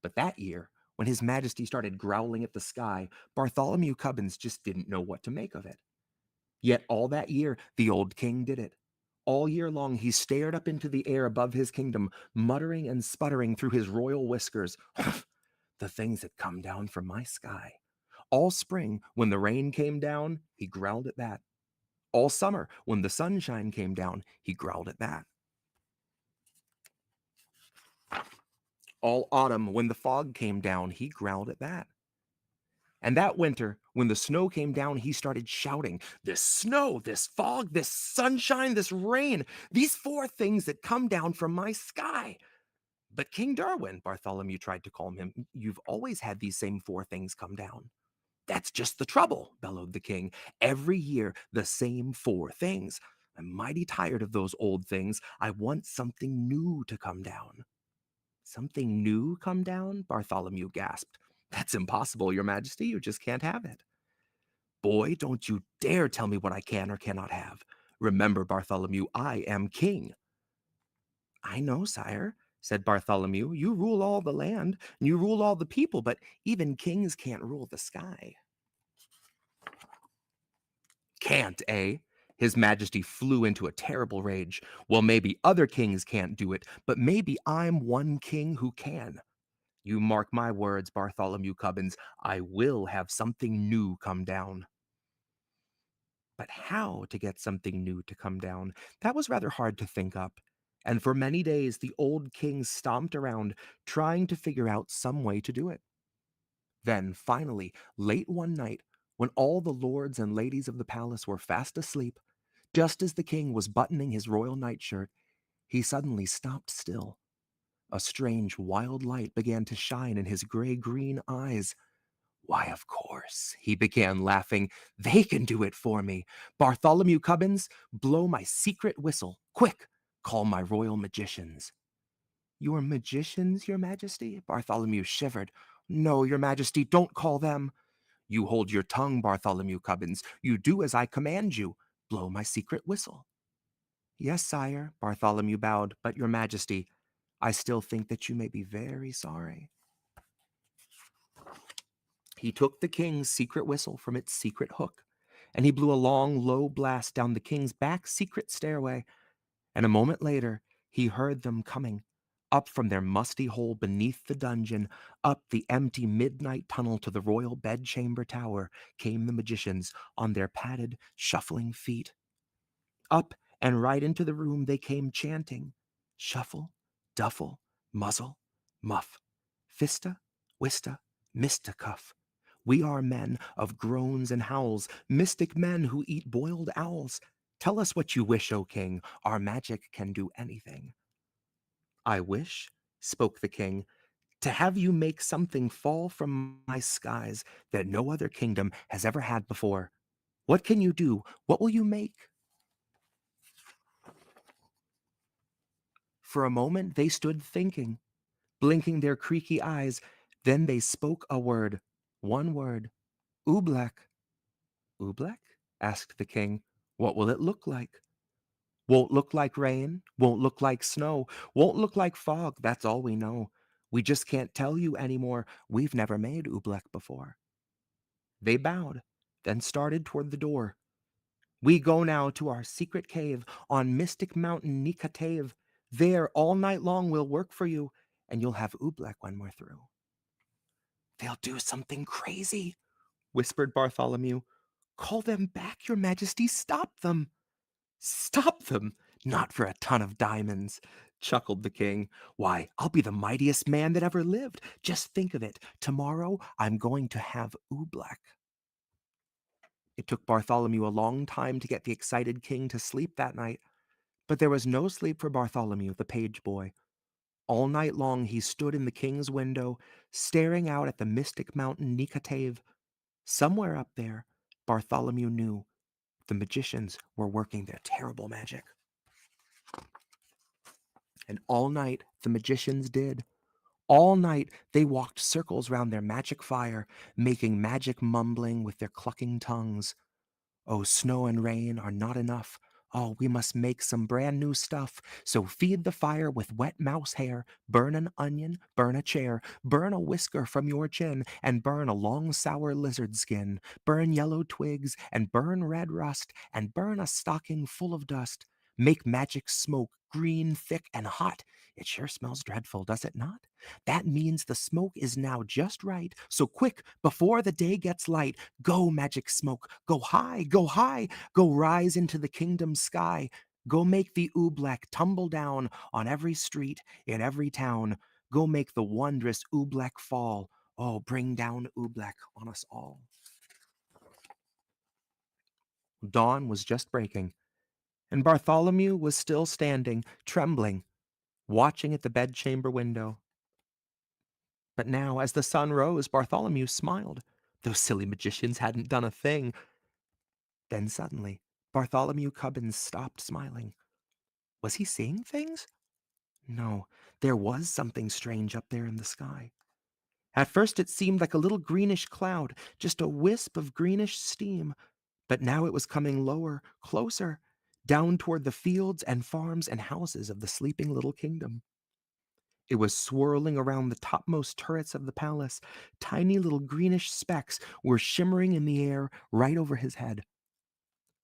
But that year, when His Majesty started growling at the sky, Bartholomew Cubbins just didn't know what to make of it. Yet all that year, the old king did it. All year long, he stared up into the air above his kingdom, muttering and sputtering through his royal whiskers. The things that come down from my sky. All spring, when the rain came down, he growled at that. All summer, when the sunshine came down, he growled at that. All autumn, when the fog came down, he growled at that. And that winter, when the snow came down, he started shouting, "This snow, this fog, this sunshine, this rain, these four things that come down from my sky." "But King Darwin," Bartholomew tried to calm him, "you've always had these same four things come down." "That's just the trouble," bellowed the king. "Every year, the same four things. I'm mighty tired of those old things. I want something new to come down." "Something new come down?" Bartholomew gasped. "That's impossible, Your Majesty. You just can't have it." "Boy, don't you dare tell me what I can or cannot have. Remember, Bartholomew, I am king." "I know, sire," said Bartholomew. "You rule all the land, and you rule all the people, but even kings can't rule the sky." "Can't, eh?" His Majesty flew into a terrible rage. "Well, maybe other kings can't do it, but maybe I'm one king who can. You mark my words, Bartholomew Cubbins, I will have something new come down." But how to get something new to come down? That was rather hard to think up. And for many days, the old king stomped around, trying to figure out some way to do it. Then, finally, late one night, when all the lords and ladies of the palace were fast asleep, just as the king was buttoning his royal nightshirt, he suddenly stopped still. A strange, wild light began to shine in his gray-green eyes. "Why, of course," he began laughing. "They can do it for me. Bartholomew Cubbins, blow my secret whistle. Quick, call my royal magicians." "Your magicians, Your Majesty?" Bartholomew shivered. "No, Your Majesty, don't call them." "You hold your tongue, Bartholomew Cubbins. You do as I command you. Blow my secret whistle." Yes, sire, Bartholomew bowed, but your majesty, I still think that you may be very sorry. He took the king's secret whistle from its secret hook, and he blew a long, low blast down the king's back secret stairway, and a moment later he heard them coming. Up from their musty hole beneath the dungeon, up the empty midnight tunnel to the royal bedchamber tower, came the magicians on their padded, shuffling feet. Up and right into the room they came chanting, shuffle, duffle, muzzle, muff, fista, wista, mistacuff. We are men of groans and howls, mystic men who eat boiled owls. Tell us what you wish, O king, our magic can do anything. I wish, spoke the king, to have you make something fall from my skies that no other kingdom has ever had before. What can you do? What will you make? For a moment they stood thinking, blinking their creaky eyes. Then they spoke a word, one word, Oobleck. Oobleck? Asked the king. What will it look like? Won't look like rain, won't look like snow, won't look like fog, that's all we know. We just can't tell you anymore. We've never made Oobleck before. They bowed, then started toward the door. We go now to our secret cave on Mystic Mountain Nikatave. There all night long we'll work for you, and you'll have Oobleck when we're through. They'll do something crazy, whispered Bartholomew. Call them back, your majesty, stop them. Stop them? Not for a ton of diamonds, chuckled the king. Why, I'll be the mightiest man that ever lived. Just think of it. Tomorrow I'm going to have Oobleck. It took Bartholomew a long time to get the excited king to sleep that night, but there was no sleep for Bartholomew, the page boy. All night long he stood in the king's window, staring out at the mystic mountain Nikatave. Somewhere up there, Bartholomew knew the magicians were working their terrible magic. And all night the magicians did. All night they walked circles round their magic fire, making magic mumbling with their clucking tongues. Oh, snow and rain are not enough. Oh, we must make some brand new stuff. So feed the fire with wet mouse hair, burn an onion, burn a chair, burn a whisker from your chin, and burn a long sour lizard skin, burn yellow twigs, and burn red rust, and burn a stocking full of dust. Make magic smoke, green, thick, and hot. It sure smells dreadful, does it not? That means the smoke is now just right. So quick, before the day gets light, go, magic smoke, go high, go rise into the kingdom sky. Go make the Oobleck tumble down on every street in every town. Go make the wondrous Oobleck fall. Oh, bring down Oobleck on us all. Dawn was just breaking, and Bartholomew was still standing, trembling, watching at the bedchamber window. But now, as the sun rose, Bartholomew smiled. Those silly magicians hadn't done a thing. Then suddenly, Bartholomew Cubbins stopped smiling. Was he seeing things? No, there was something strange up there in the sky. At first it seemed like a little greenish cloud, just a wisp of greenish steam. But now it was coming lower, closer, down toward the fields and farms and houses of the sleeping little kingdom. It was swirling around the topmost turrets of the palace. Tiny little greenish specks were shimmering in the air right over his head.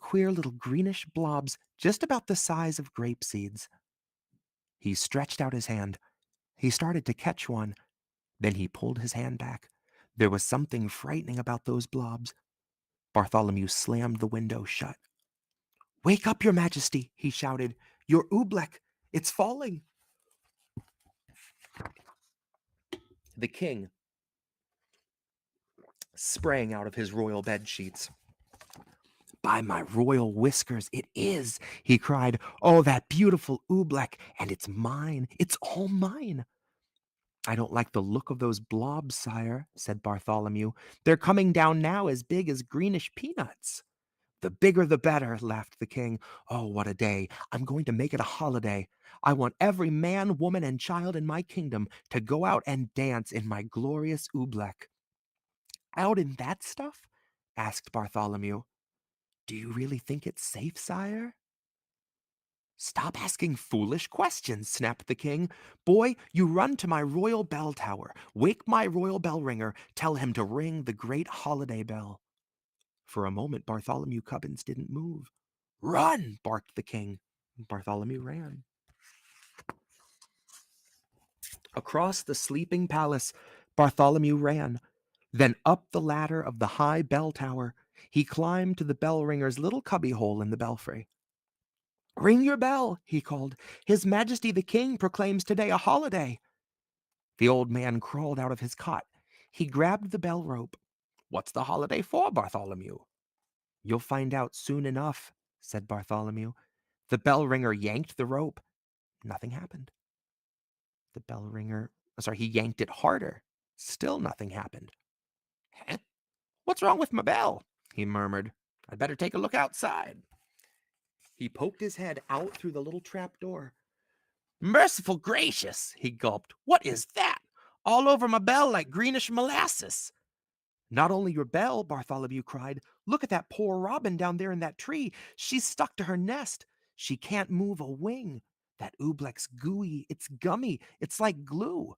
Queer little greenish blobs just about the size of grape seeds. He stretched out his hand. He started to catch one. Then he pulled his hand back. There was something frightening about those blobs. Bartholomew slammed the window shut. Wake up, your majesty, he shouted. Your Oobleck, it's falling. The king sprang out of his royal bed sheets. By my royal whiskers, it is, he cried. Oh, that beautiful Oobleck, and it's mine. It's all mine. I don't like the look of those blobs, sire, said Bartholomew. They're coming down now as big as greenish peanuts. The bigger the better, laughed the king. Oh, what a day. I'm going to make it a holiday. I want every man, woman, and child in my kingdom to go out and dance in my glorious Oobleck. Out in that stuff? Asked Bartholomew. Do you really think it's safe, sire? Stop asking foolish questions, snapped the king. Boy, you run to my royal bell tower. Wake my royal bell ringer. Tell him to ring the great holiday bell. For a moment, Bartholomew Cubbins didn't move. Run, barked the king. Bartholomew ran. Across the sleeping palace, Bartholomew ran. Then up the ladder of the high bell tower, he climbed to the bell ringer's little cubbyhole in the belfry. Ring your bell, he called. His Majesty the King proclaims today a holiday. The old man crawled out of his cot. He grabbed the bell rope. What's the holiday for, Bartholomew? You'll find out soon enough, said Bartholomew. The bell ringer yanked the rope. Nothing happened. He yanked it harder. Still nothing happened. Huh? What's wrong with my bell? He murmured. I'd better take a look outside. He poked his head out through the little trap door. Merciful gracious, he gulped. What is that? All over my bell like greenish molasses. Not only your bell, Bartholomew cried. Look at that poor robin down there in that tree. She's stuck to her nest. She can't move a wing. That oobleck's gooey. It's gummy. It's like glue.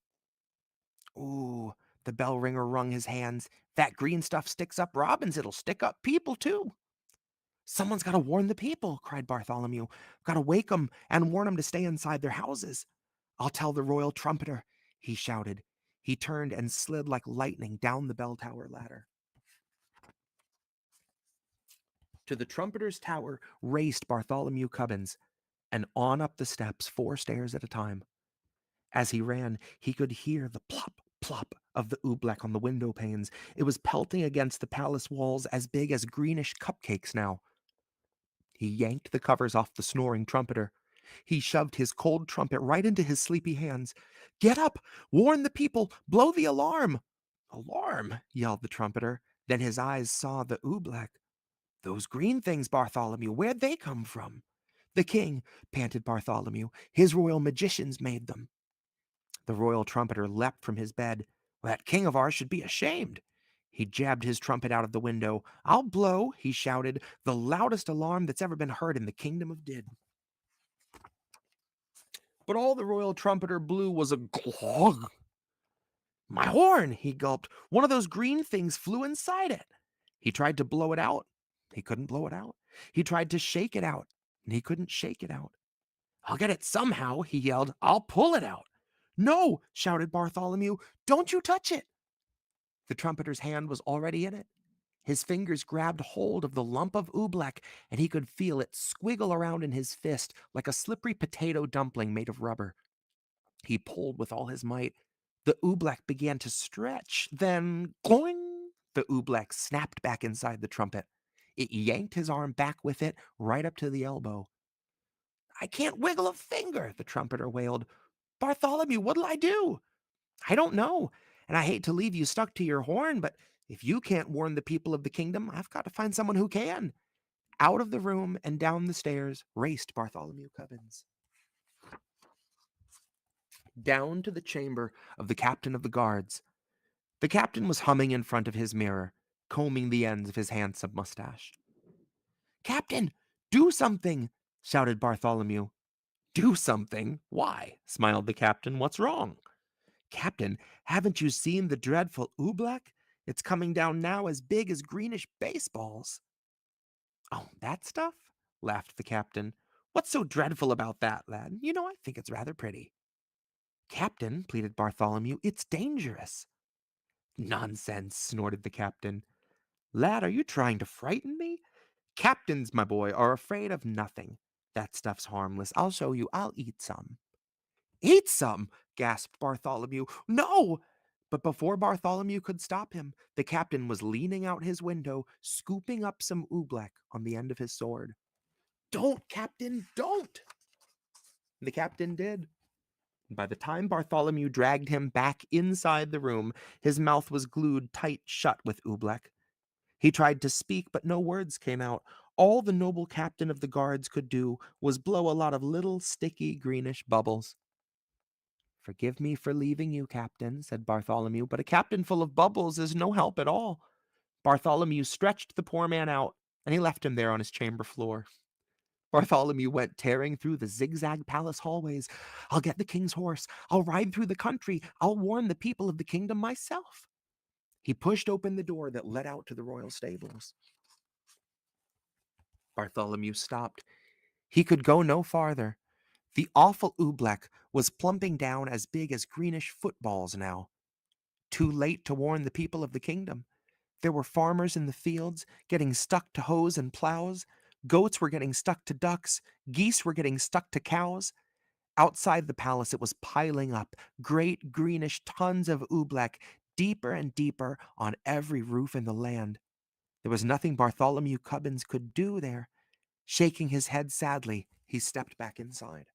Ooh, the bell ringer wrung his hands. That green stuff sticks up robins. It'll stick up people, too. Someone's got to warn the people, cried Bartholomew. Got to wake 'em and warn 'em to stay inside their houses. I'll tell the royal trumpeter, he shouted. He turned and slid like lightning down the bell tower ladder. To the trumpeter's tower raced Bartholomew Cubbins, and on up the steps 4 stairs at a time. As he ran, he could hear the plop, plop of the oobleck on the window panes. It was pelting against the palace walls as big as greenish cupcakes now. He yanked the covers off the snoring trumpeter. He shoved his cold trumpet right into his sleepy hands. Get up! Warn the people! Blow the alarm! Alarm! Yelled the trumpeter. Then his eyes saw the oobleck. Those green things, Bartholomew, where'd they come from? The king, panted Bartholomew. His royal magicians made them. The royal trumpeter leapt from his bed. That king of ours should be ashamed. He jabbed his trumpet out of the window. I'll blow, he shouted, the loudest alarm that's ever been heard in the kingdom of Did. But all the royal trumpeter blew was a glog. My horn, he gulped. One of those green things flew inside it. He tried to blow it out. He couldn't blow it out. He tried to shake it out, and he couldn't shake it out. I'll get it somehow, he yelled. I'll pull it out. No, shouted Bartholomew. Don't you touch it. The trumpeter's hand was already in it. His fingers grabbed hold of the lump of oobleck, and he could feel it squiggle around in his fist like a slippery potato dumpling made of rubber. He pulled with all his might. The oobleck began to stretch. Then, gloing, the oobleck snapped back inside the trumpet. It yanked his arm back with it, right up to the elbow. I can't wiggle a finger, the trumpeter wailed. Bartholomew, what'll I do? I don't know, and I hate to leave you stuck to your horn, but if you can't warn the people of the kingdom, I've got to find someone who can. Out of the room and down the stairs raced Bartholomew Cubbins. Down to the chamber of the captain of the guards. The captain was humming in front of his mirror, combing the ends of his handsome mustache. Captain, do something, shouted Bartholomew. Do something? Why? Smiled the captain. What's wrong? Captain, haven't you seen the dreadful oobleck? It's coming down now as big as greenish baseballs. Oh, that stuff? Laughed the captain. What's so dreadful about that, lad? You know, I think it's rather pretty. Captain, pleaded Bartholomew, it's dangerous. Nonsense, snorted the captain. Lad, are you trying to frighten me? Captains, my boy, are afraid of nothing. That stuff's harmless. I'll show you. I'll eat some. Eat some, gasped Bartholomew. No! But before Bartholomew could stop him, the captain was leaning out his window, scooping up some oobleck on the end of his sword. Don't, Captain, don't! The captain did. By the time Bartholomew dragged him back inside the room, his mouth was glued tight shut with oobleck. He tried to speak, but no words came out. All the noble captain of the guards could do was blow a lot of little, sticky, greenish bubbles. Forgive me for leaving you, Captain, said Bartholomew, but a captain full of bubbles is no help at all. Bartholomew stretched the poor man out, and he left him there on his chamber floor. Bartholomew went tearing through the zigzag palace hallways. I'll get the king's horse. I'll ride through the country. I'll warn the people of the kingdom myself. He pushed open the door that led out to the royal stables. Bartholomew stopped. He could go no farther. The awful oobleck was plumping down as big as greenish footballs now. Too late to warn the people of the kingdom. There were farmers in the fields getting stuck to hoes and plows. Goats were getting stuck to ducks. Geese were getting stuck to cows. Outside the palace, it was piling up, great greenish tons of oobleck, deeper and deeper on every roof in the land. There was nothing Bartholomew Cubbins could do there. Shaking his head sadly, he stepped back inside.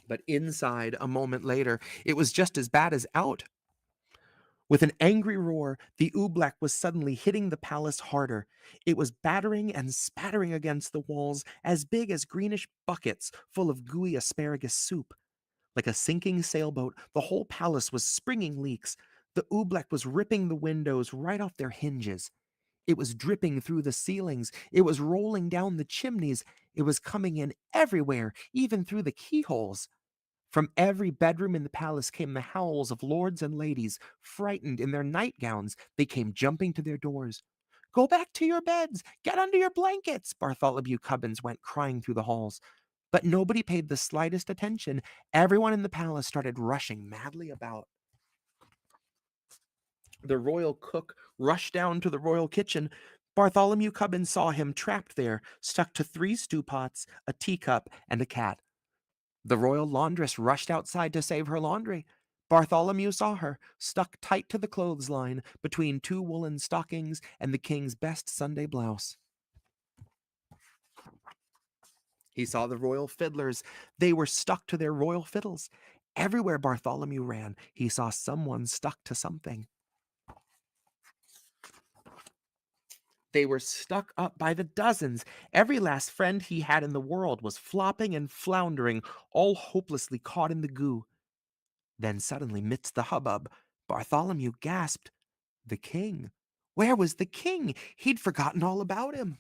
But inside, a moment later, it was just as bad as out. With an angry roar, the oobleck was suddenly hitting the palace harder. It was battering and spattering against the walls as big as greenish buckets full of gooey asparagus soup. Like a sinking sailboat, the whole palace was springing leaks. The oobleck was ripping the windows right off their hinges. It was dripping through the ceilings. It was rolling down the chimneys. It was coming in everywhere, even through the keyholes. From every bedroom in the palace came the howls of lords and ladies, frightened in their nightgowns. They came jumping to their doors. Go back to your beds! Get under your blankets! Bartholomew Cubbins went crying through the halls. But nobody paid the slightest attention. Everyone in the palace started rushing madly about. The royal cook rushed down to the royal kitchen. Bartholomew Cubbins saw him trapped there, stuck to 3 stew pots, a teacup, and a cat. The royal laundress rushed outside to save her laundry. Bartholomew saw her, stuck tight to the clothesline between 2 woolen stockings and the king's best Sunday blouse. He saw the royal fiddlers. They were stuck to their royal fiddles. Everywhere Bartholomew ran, he saw someone stuck to something. They were stuck up by the dozens. Every last friend he had in the world was flopping and floundering, all hopelessly caught in the goo. Then suddenly, midst the hubbub, Bartholomew gasped, "The king! Where was the king? He'd forgotten all about him."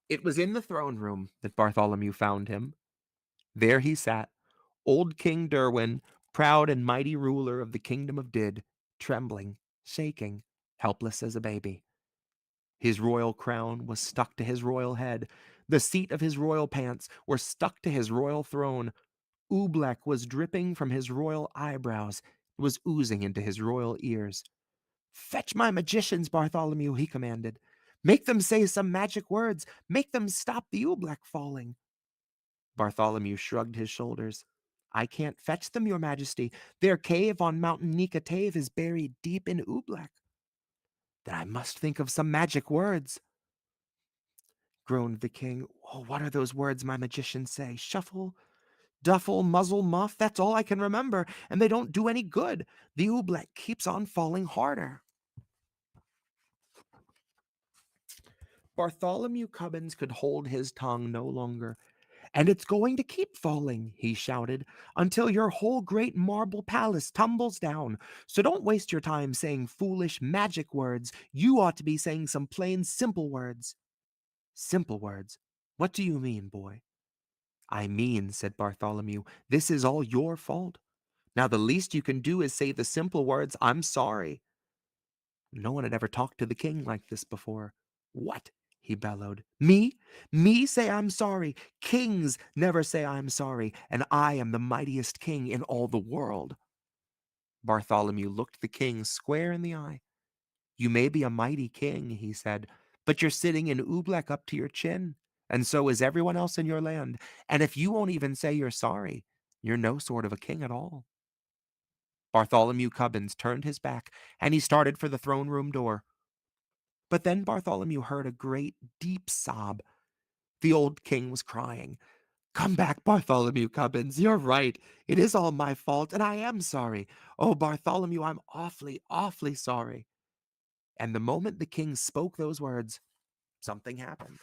It was in the throne room that Bartholomew found him. There he sat, old King Derwin, proud and mighty ruler of the kingdom of Did, trembling, shaking, helpless as a baby. His royal crown was stuck to his royal head. The seat of his royal pants were stuck to his royal throne. Oobleck was dripping from his royal eyebrows. It was oozing into his royal ears. "Fetch my magicians, Bartholomew," he commanded. "Make them say some magic words. Make them stop the oobleck falling." Bartholomew shrugged his shoulders. "I can't fetch them, your majesty. Their cave on Mountain Nikatave is buried deep in oobleck." "Then I must think of some magic words," groaned the king. "Oh, what are those words my magicians say? Shuffle, duffle, muzzle, muff. That's all I can remember, and they don't do any good. The oobleck keeps on falling harder." Bartholomew Cubbins could hold his tongue no longer. "And it's going to keep falling," he shouted, "until your whole great marble palace tumbles down. So don't waste your time saying foolish magic words. You ought to be saying some plain simple words." "Simple words? What do you mean, boy?" "I mean," said Bartholomew, "this is all your fault. Now the least you can do is say the simple words, 'I'm sorry.'" No one had ever talked to the king like this before. "What?" he bellowed. "Me? Me say I'm sorry? Kings never say I'm sorry, and I am the mightiest king in all the world." Bartholomew looked the king square in the eye. "You may be a mighty king," he said, "but you're sitting in oobleck up to your chin, and so is everyone else in your land. And if you won't even say you're sorry, you're no sort of a king at all." Bartholomew Cubbins turned his back, and he started for the throne room door. But then Bartholomew heard a great, deep sob. The old king was crying. "Come back, Bartholomew Cubbins. You're right. It is all my fault, and I am sorry. Oh, Bartholomew, I'm awfully, awfully sorry." And the moment the king spoke those words, something happened.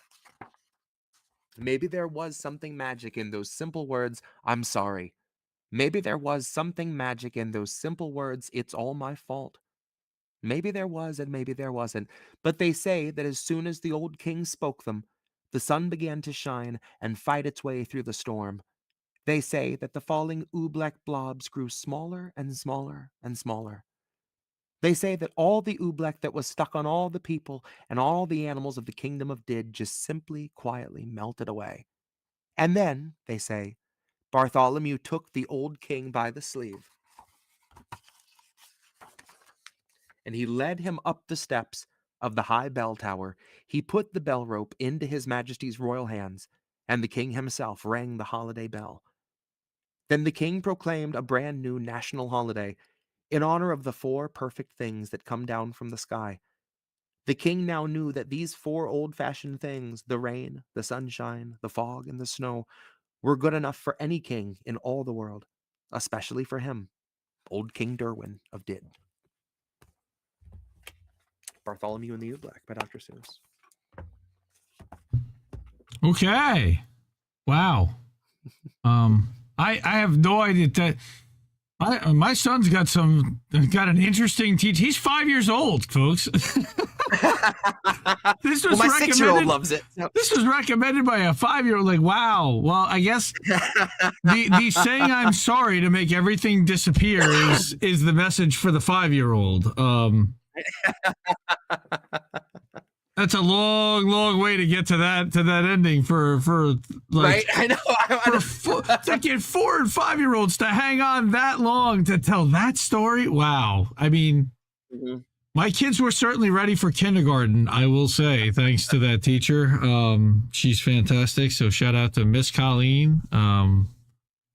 Maybe there was something magic in those simple words, "I'm sorry." Maybe there was something magic in those simple words, "It's all my fault." Maybe there was and maybe there wasn't, but they say that as soon as the old king spoke them, the sun began to shine and fight its way through the storm. They say that the falling oobleck blobs grew smaller and smaller and smaller. They say that all the oobleck that was stuck on all the people and all the animals of the kingdom of Did just simply, quietly melted away. And then, they say, Bartholomew took the old king by the sleeve, and he led him up the steps of the high bell tower. He put the bell rope into his majesty's royal hands, and the king himself rang the holiday bell. Then the king proclaimed a brand new national holiday in honor of the 4 perfect things that come down from the sky. The king now knew that these 4 old-fashioned things, the rain, the sunshine, the fog, and the snow, were good enough for any king in all the world, especially for him, old King Derwin of Did. Bartholomew and the Oobleck by Dr. Seuss. Okay. Wow. I have no idea that my son's got an interesting teach. He's 5 years old, folks. This was my 6-year-old loves it. So. This was recommended by a 5-year-old. Like, wow. Well, I guess the saying "I'm sorry" to make everything disappear is the message for the 5-year-old. That's a long way to get to that ending for like, right. I know. To get 4 and 5-year-olds to hang on that long to tell that story. Wow. I mean, my kids were certainly ready for kindergarten, I will say, thanks to that teacher. She's fantastic. So shout out to Miss Colleen.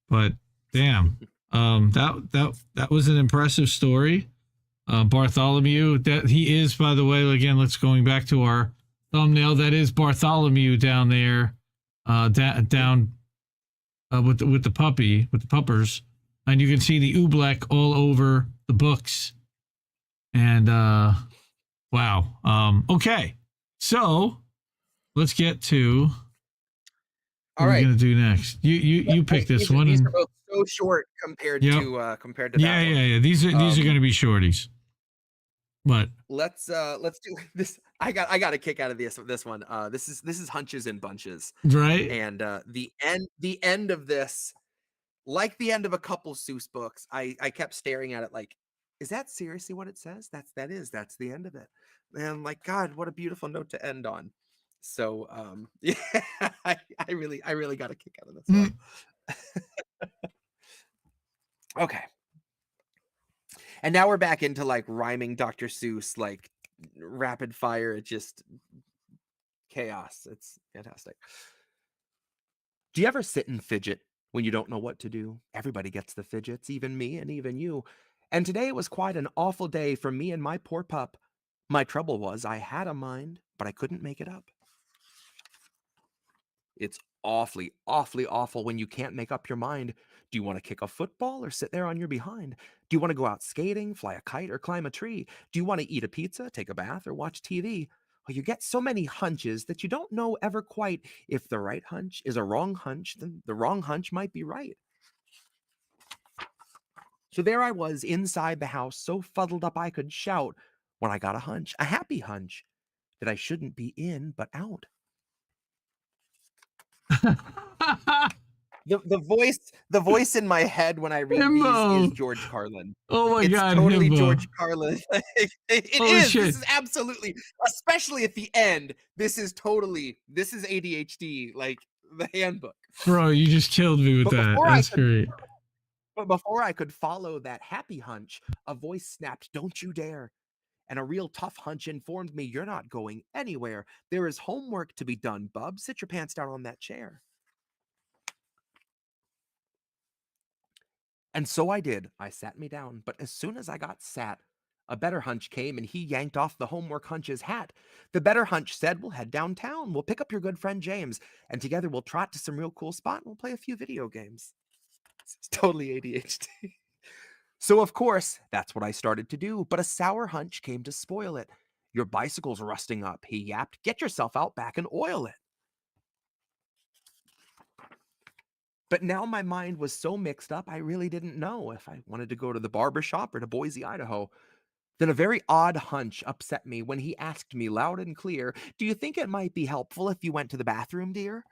But damn, that was an impressive story. Bartholomew, that he is, by the way, again, let's going back to our thumbnail. That is Bartholomew down there, down with the puppers, and you can see the oobleck all over the books. And wow. Okay, so let's get to what we're gonna do next. You pick this one. These are both so short compared to that one. Yeah. These are going to be shorties. But let's do this. I got a kick out of this one. This is Hunches and Bunches, right? And the end of this, like the end of a couple Seuss books, I kept staring at it like, is that seriously what it says? That's the end of it. And like, God, what a beautiful note to end on. So yeah, I really got a kick out of this one. Okay. And now we're back into like rhyming Dr. Seuss, like rapid fire. It's just chaos. It's fantastic. Do you ever sit and fidget when you don't know what to do? Everybody gets the fidgets, even me and even you. And today it was quite an awful day for me and my poor pup. My trouble was I had a mind, but I couldn't make it up. It's awfully, awfully awful when you can't make up your mind. Do you want to kick a football or sit there on your behind? Do you want to go out skating, fly a kite, or climb a tree? Do you want to eat a pizza, take a bath, or watch TV? Well, you get so many hunches that you don't know ever quite if the right hunch is a wrong hunch, then the wrong hunch might be right. So there I was inside the house, so fuddled up I could shout, when I got a hunch, a happy hunch, that I shouldn't be in but out. The voice in my head when I read these is George Carlin. Oh my God, totally Himbo. George Carlin. It is. Shit. This is absolutely, especially at the end. This is ADHD, like the handbook. Bro, you just killed me with that. That's great. But before I could follow that happy hunch, a voice snapped, "Don't you dare." And a real tough hunch informed me, "You're not going anywhere. There is homework to be done, bub. Sit your pants down on that chair." And so I did. I sat me down. But as soon as I got sat, a better hunch came and he yanked off the homework hunch's hat. The better hunch said, "We'll head downtown. We'll pick up your good friend James. And together we'll trot to some real cool spot and we'll play a few video games." It's totally ADHD. So, of course, that's what I started to do. But a sour hunch came to spoil it. "Your bicycle's rusting up," he yapped. "Get yourself out back and oil it." But now my mind was so mixed up, I really didn't know if I wanted to go to the barber shop or to Boise, Idaho. Then a very odd hunch upset me when he asked me loud and clear, "Do you think it might be helpful if you went to the bathroom, dear?"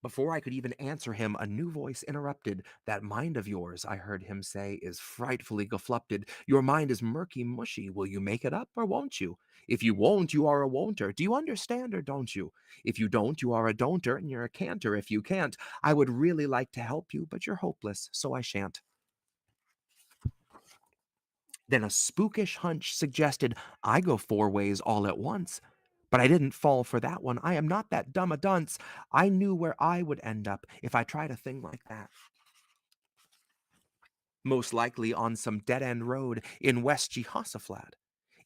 Before I could even answer him, a new voice interrupted. "That mind of yours," I heard him say, "is frightfully geflupted. Your mind is murky mushy. Will you make it up or won't you? If you won't, you are a won'ter. Do you understand or don't you? If you don't, you are a don'ter and you're a canter if you can't. I would really like to help you, but you're hopeless, so I shan't." Then a spookish hunch suggested I go 4 ways all at once. But I didn't fall for that one. I am not that dumb a dunce. I knew where I would end up if I tried a thing like that. Most likely on some dead-end road in West Jehoshaphat.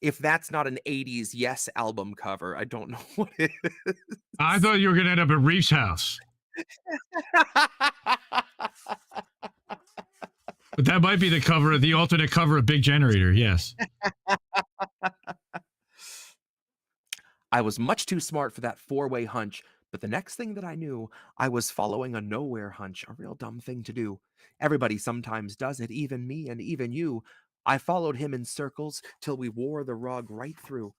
If that's not an 80s Yes album cover, I don't know what it is. I thought you were going to end up at Reef's house. But that might be the cover, the alternate cover of Big Generator, yes. I was much too smart for that 4-way hunch, but the next thing that I knew, I was following a nowhere hunch, a real dumb thing to do. Everybody sometimes does it, even me and even you. I followed him in circles till we wore the rug right through.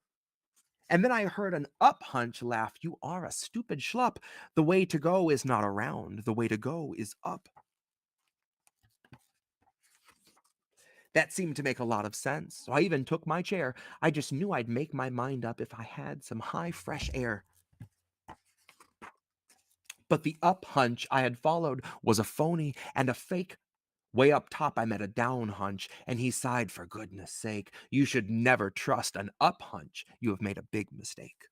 And then I heard an up hunch laugh. "You are a stupid schlup. The way to go is not around. The way to go is up." That seemed to make a lot of sense, so I even took my chair. I just knew I'd make my mind up if I had some high, fresh air. But the up hunch I had followed was a phony and a fake. Way up top, I met a down hunch, and he sighed, "For goodness sake, you should never trust an up hunch. You have made a big mistake."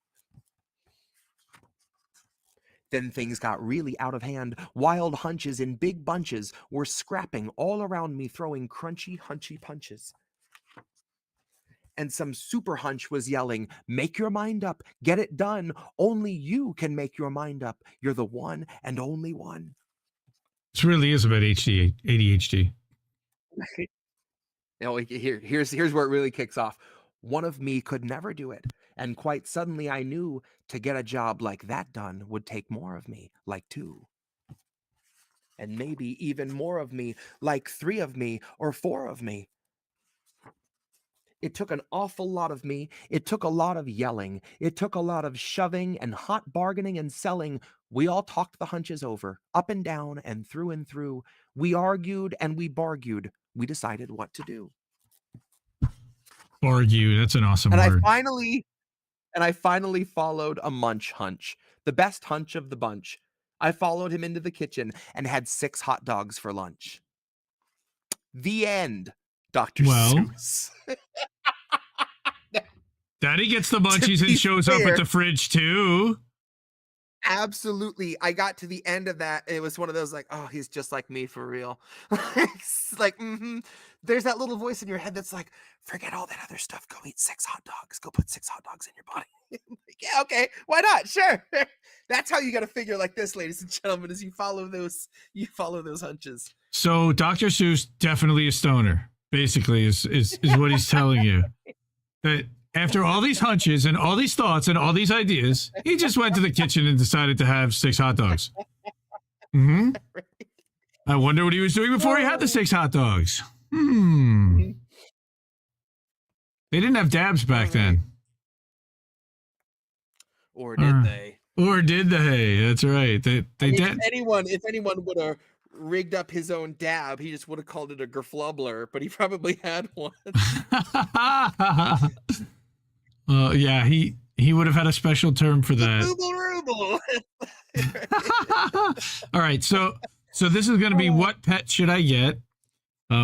Then things got really out of hand. Wild hunches in big bunches were scrapping all around me, throwing crunchy, hunchy punches. And some super hunch was yelling, "Make your mind up. Get it done. Only you can make your mind up. You're the one and only one." This really is about ADHD. Now, here's where it really kicks off. One of me could never do it. And quite suddenly I knew to get a job like that done would take more of me, like 2. And maybe even more of me, like 3 of me or 4 of me. It took an awful lot of me. It took a lot of yelling. It took a lot of shoving and hot bargaining and selling. We all talked the hunches over, up and down and through and through. We argued and we bargued. We decided what to do. Argue, that's an awesome word. I finally followed a munch hunch, the best hunch of the bunch. I followed him into the kitchen and had 6 hot dogs for lunch. The end, Dr. Seuss. Daddy gets the munchies and shows up at the fridge too. Absolutely. I got to the end of that, and it was one of those like, oh, he's just like me for real. It's like, there's that little voice in your head that's like, forget all that other stuff. Go eat 6 hot dogs. Go put 6 hot dogs in your body. Like, yeah, okay, why not? Sure. That's how you got to figure like this, ladies and gentlemen, is you follow those hunches. So Dr. Seuss definitely a stoner, basically, is what he's telling you. That after all these hunches and all these thoughts and all these ideas, he just went to the kitchen and decided to have 6 hot dogs. Mm-hmm. I wonder what he was doing before he had the 6 hot dogs. They didn't have dabs back then. Or did they? Or did they? That's right. They did. If anyone would have rigged up his own dab, he just would have called it a gerflubler, but he probably had one. Yeah, he would have had a special term for that. All right, so this is going to be What Pet Should I Get?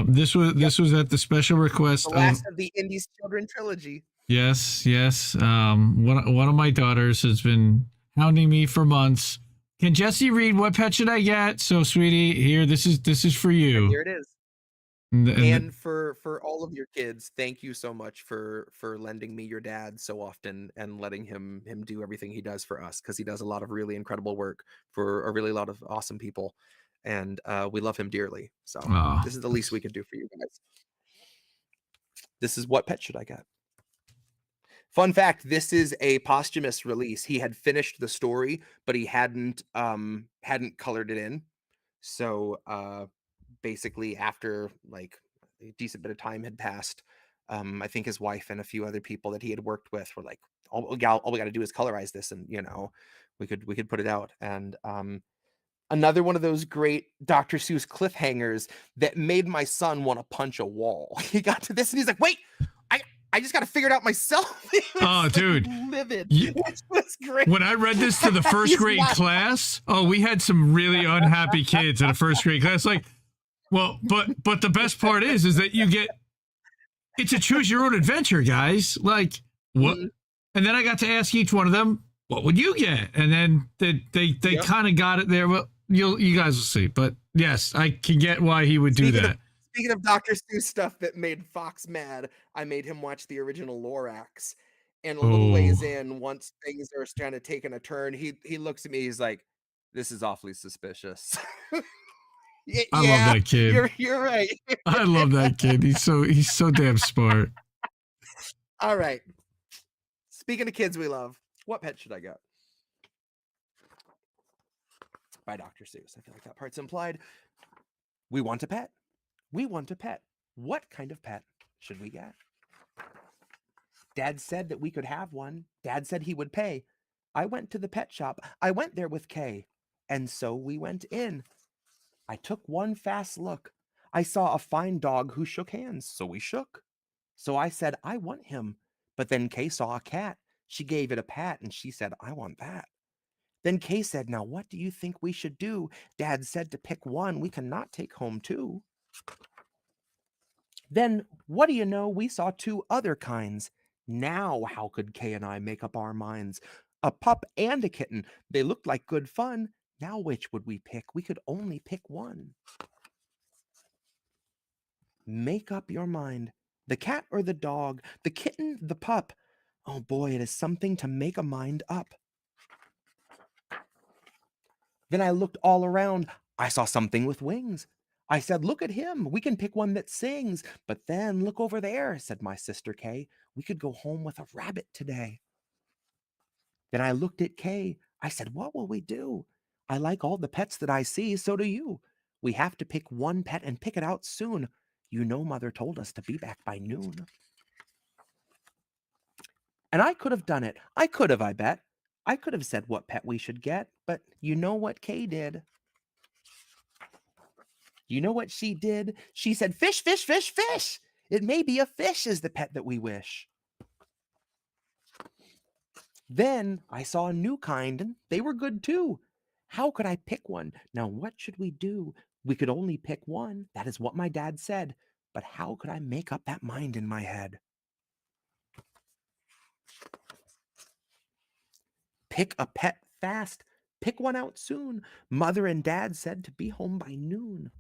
This was at the special request. The last of the Indies Children trilogy. Yes. One of my daughters has been hounding me for months. Can Jesse read What Pet Should I Get? So, sweetie, here, this is for you. And here it is. And for all of your kids, thank you so much for lending me your dad so often and letting him do everything he does for us, because he does a lot of really incredible work for a really lot of awesome people, and we love him dearly. So this is the least we can do for you guys. This is What Pet Should I Get? Fun fact, this is a posthumous release. He had finished the story, but he hadn't colored it in. So basically after like a decent bit of time had passed. I think his wife and a few other people that he had worked with were like, all we got to do is colorize this, and we could put it out. And another one of those great Dr. Seuss cliffhangers that made my son want to punch a wall. He got to this and he's like, wait, I just got to figure it out myself. Oh, dude. Livid. Which was great. When I read this to the first grade class, we had some really unhappy kids in a first grade class. Like, well, but the best part is that it's a choose your own adventure, guys. Like, what? Mm-hmm. And then I got to ask each one of them, what would you get? And then they kind of got it there. Well, you guys will see. But yes, I can get why he would do that. Speaking of Dr. Seuss stuff that made Fox mad, I made him watch the original Lorax. And a little ways in, once things are kind of taking a turn, he looks at me, he's like, this is awfully suspicious. I love that kid. You're right. I love that kid. He's so damn smart. All right. Speaking of kids we love, what pet should I get? By Dr. Seuss. I feel like that part's implied. We want a pet. We want a pet. What kind of pet should we get? Dad said that we could have one. Dad said he would pay. I went to the pet shop. I went there with Kay. And so we went in. I took one fast look. I saw a fine dog who shook hands, so we shook. So I said, I want him. But then Kay saw a cat. She gave it a pat and she said, I want that. Then Kay said, now what do you think we should do? Dad said to pick one. We cannot take home two. Then, what do you know? We saw two other kinds. Now, how could Kay and I make up our minds? A pup and a kitten. They looked like good fun. Now, which would we pick? We could only pick one. Make up your mind. The cat or the dog? The kitten, the pup? Oh boy, it is something to make a mind up. Then I looked all around. I saw something with wings. I said, look at him. We can pick one that sings. But then look over there, said my sister Kay. We could go home with a rabbit today. Then I looked at Kay. I said, what will we do? I like all the pets that I see. So do you. We have to pick one pet and pick it out soon. You know, Mother told us to be back by noon. And I could have done it. I could have, I bet. I could have said what pet we should get. But you know what Kay did? You know what she did? She said, fish, fish, fish, fish. It may be a fish is the pet that we wish. Then I saw a new kind, and they were good too. How could I pick one? Now, what should we do? We could only pick one. That is what my dad said. But how could I make up that mind in my head? Pick a pet fast. Pick one out soon. Mother and Dad said to be home by noon.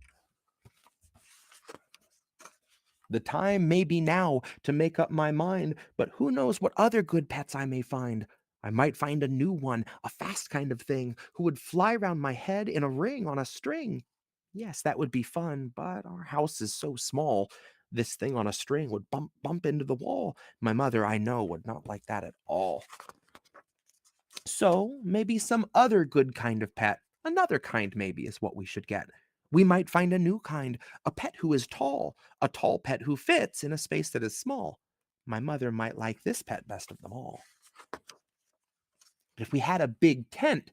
The time may be now to make up my mind, but who knows what other good pets I may find. I might find a new one, a fast kind of thing, who would fly round my head in a ring on a string. Yes, that would be fun, but our house is so small. This thing on a string would bump into the wall. My mother, I know, would not like that at all. So maybe some other good kind of pet, another kind maybe is what we should get. We might find a new kind, a pet who is tall, a tall pet who fits in a space that is small. My mother might like this pet best of them all. But if we had a big tent,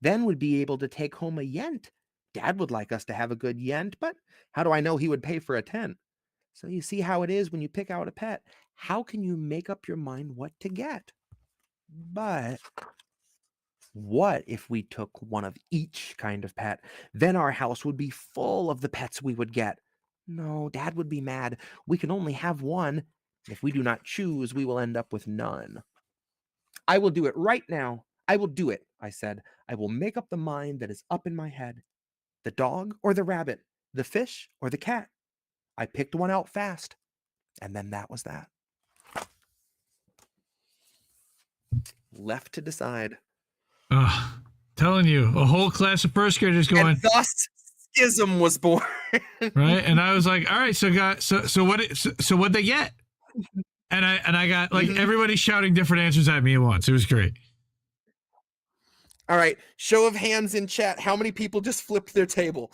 then we'd be able to take home a yent. Dad would like us to have a good yent, but how do I know he would pay for a tent? So you see how it is when you pick out a pet. How can you make up your mind what to get? But what if we took one of each kind of pet? Then our house would be full of the pets we would get. No, Dad would be mad. We can only have one. If we do not choose, we will end up with none. I will do it right now. I will do it, I said. I will make up the mind that is up in my head. The dog or the rabbit, the fish or the cat. I picked one out fast, and then that was that. Left to decide. Telling you, a whole class of first graders going. And thus, schism was born. Right, and I was like, all right, so what'd they get? And I got like everybody shouting different answers at me at once. It was great. All right, show of hands in chat. How many people just flipped their table?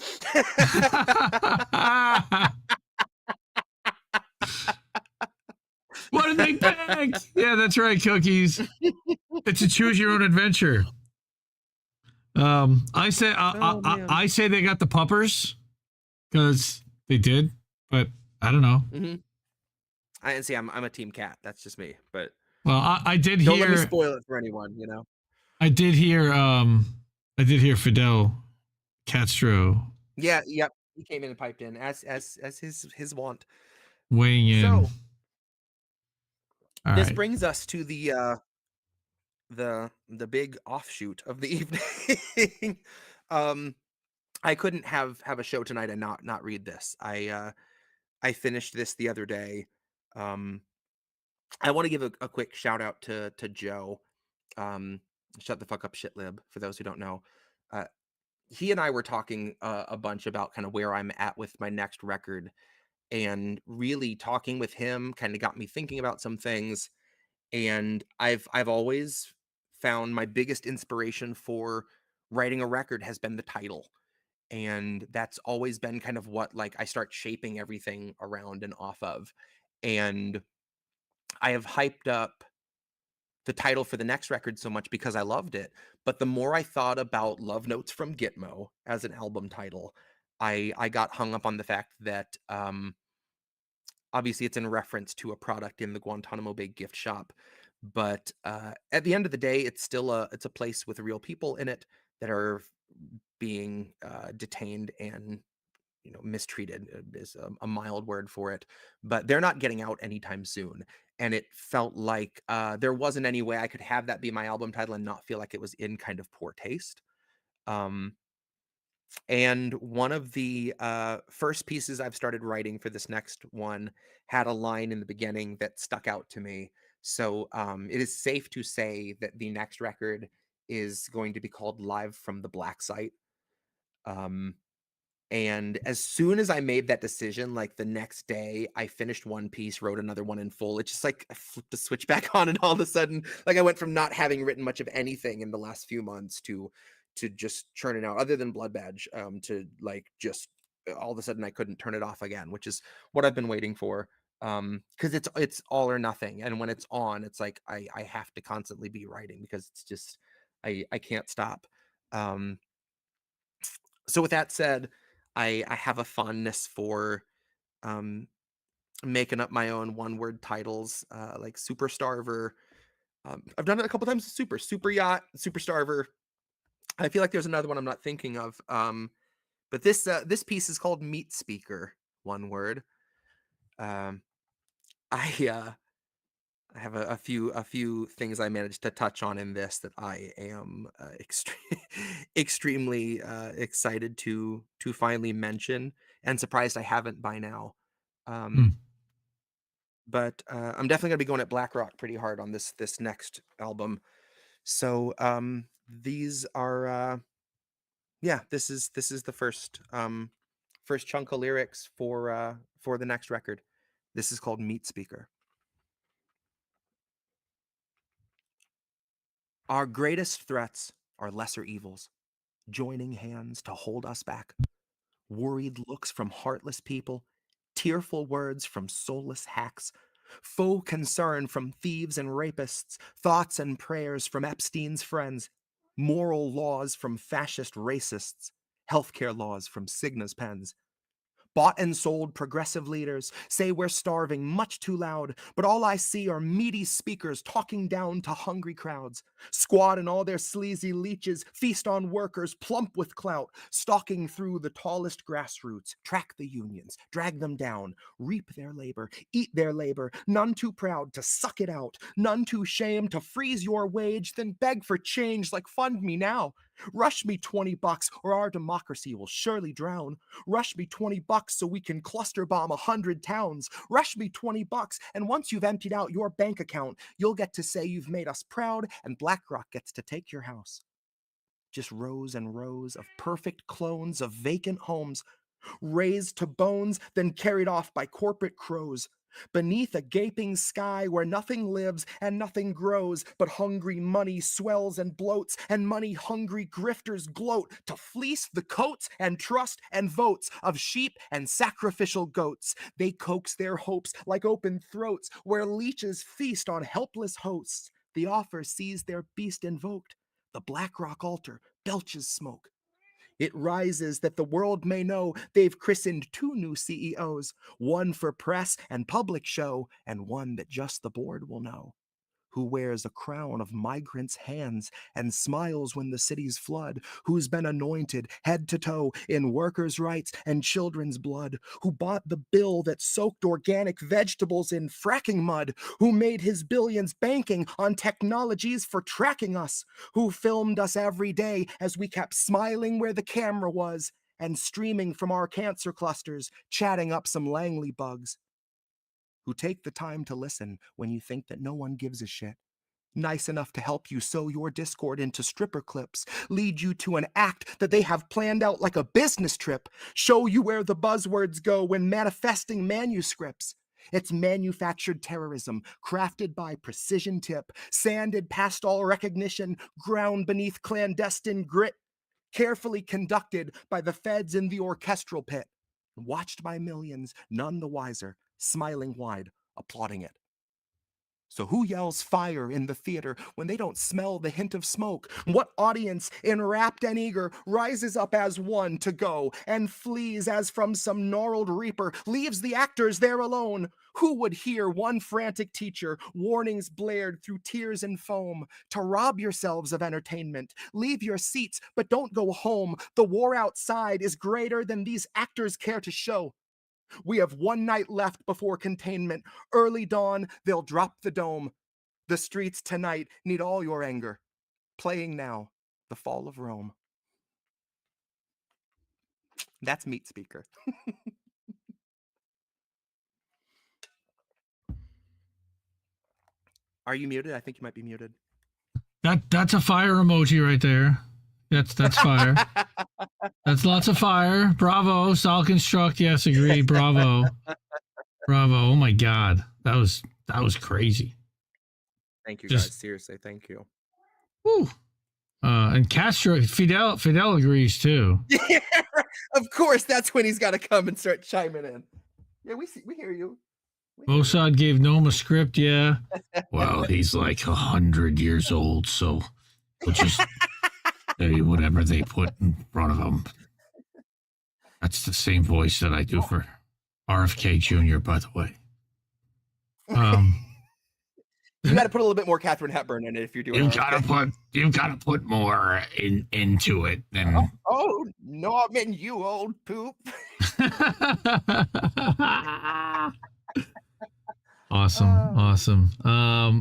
What did they pick? Yeah, that's right, Cookies. It's a choose your own adventure. I say they got the puppers because they did, but I don't know. Mm-hmm. And see, I'm a team cat. That's just me. But well, I did don't hear. Don't let me spoil it for anyone. You know. I did hear. Fidel Castro. Yeah. Yep. He came in and piped in as his wont. Weighing in. So all this right. brings us to the big offshoot of the evening. I couldn't have a show tonight and not read this. I finished this the other day. I want to give a quick shout out to Joe. Shut the fuck up, shitlib, for those who don't know. He and I were talking a bunch about kind of where I'm at with my next record, and really talking with him kind of got me thinking about some things. And I've always found my biggest inspiration for writing a record has been the title. And that's always been kind of what like I start shaping everything around and off of. And I have hyped up the title for the next record so much because I loved it. But the more I thought about Love Notes from Gitmo as an album title, I got hung up on the fact that obviously it's in reference to a product in the Guantanamo Bay gift shop. But at the end of the day, it's still it's a place with real people in it that are being detained and mistreated is a mild word for it, but they're not getting out anytime soon. And it felt like there wasn't any way I could have that be my album title and not feel like it was in kind of poor taste. And one of the first pieces I've started writing for this next one had a line in the beginning that stuck out to me. So it is safe to say that the next record is going to be called Live from the Black Site. And as soon as I made that decision, like the next day, I finished one piece, wrote another one in full. It's just like I flipped the switch back on, and all of a sudden, like I went from not having written much of anything in the last few months to just churning out, other than Blood Badge, to like just all of a sudden I couldn't turn it off again, which is what I've been waiting for. Because it's all or nothing, and when it's on, it's like I have to constantly be writing because it's just I can't stop. So with that said, I have a fondness for making up my own one-word titles, like Super Starver. I've done it a couple times with Super Yacht, Super Starver. I feel like there's another one I'm not thinking of. But this piece is called Meat Speaker, one word. I have a few things I managed to touch on in this that I am extremely excited to finally mention, and surprised I haven't by now. But I'm definitely gonna be going at Black Rock pretty hard on this next album. So these are this is the first chunk of lyrics for the next record. This is called Meat Speaker. Our greatest threats are lesser evils, joining hands to hold us back. Worried looks from heartless people, tearful words from soulless hacks, faux concern from thieves and rapists, thoughts and prayers from Epstein's friends, moral laws from fascist racists, healthcare laws from Cigna's pens. Bought and sold progressive leaders say we're starving much too loud, but all I see are meaty speakers talking down to hungry crowds. Squad and all their sleazy leeches feast on workers plump with clout, stalking through the tallest grassroots, track the unions, drag them down, reap their labor, eat their labor, none too proud to suck it out, none too shamed to freeze your wage, then beg for change like fund me now. Rush me $20 or our democracy will surely drown. Rush me $20 so we can cluster bomb 100 towns. Rush me $20 and once you've emptied out your bank account, you'll get to say you've made us proud and BlackRock gets to take your house. Just rows and rows of perfect clones of vacant homes, raised to bones, then carried off by corporate crows. Beneath a gaping sky where nothing lives and nothing grows, but hungry money swells and bloats, and money-hungry grifters gloat to fleece the coats and trust and votes of sheep and sacrificial goats. They coax their hopes like open throats where leeches feast on helpless hosts. The offer sees their beast invoked. The Black Rock altar belches smoke. It rises that the world may know they've christened 2 new CEOs, one for press and public show, and one that just the board will know, who wears a crown of migrants' hands and smiles when the cities flood, who's been anointed head to toe in workers' rights and children's blood, who bought the bill that soaked organic vegetables in fracking mud, who made his billions banking on technologies for tracking us, who filmed us every day as we kept smiling where the camera was and streaming from our cancer clusters, chatting up some Langley bugs, who take the time to listen when you think that no one gives a shit. Nice enough to help you sow your discord into stripper clips, lead you to an act that they have planned out like a business trip, show you where the buzzwords go when manifesting manuscripts. It's manufactured terrorism, crafted by precision tip, sanded past all recognition, ground beneath clandestine grit, carefully conducted by the feds in the orchestral pit, watched by millions, none the wiser, smiling wide, applauding it. So who yells fire in the theater when they don't smell the hint of smoke? What audience, enwrapped and eager, rises up as one to go and flees as from some gnarled reaper, leaves the actors there alone? Who would hear one frantic teacher, warnings blared through tears and foam, to rob yourselves of entertainment, leave your seats, but don't go home. The war outside is greater than these actors care to show. We have 1 night left before containment. Early dawn, they'll drop the dome. The streets tonight need all your anger. Playing now, the fall of Rome. That's Meat Speaker. Are you muted? I think you might be muted. That's a fire emoji right there. That's fire. That's lots of fire. Bravo. Solid construct. Yes, agree. Bravo. Bravo. Oh my God. That was crazy. Thank you, guys. Seriously, thank you. Woo. And Castro, Fidel agrees too. Yeah, of course. That's when he's got to come and start chiming in. Yeah, we hear you. Mossad gave Noam a script. Yeah. Well, he's like 100 years old, so we'll just say whatever they put in front of him. That's the same voice that I do for RFK Jr., by the way. You got to put a little bit more Katharine Hepburn in it if you're doing. You've got to put more into it than. Oh, Norman, you old poop. Awesome.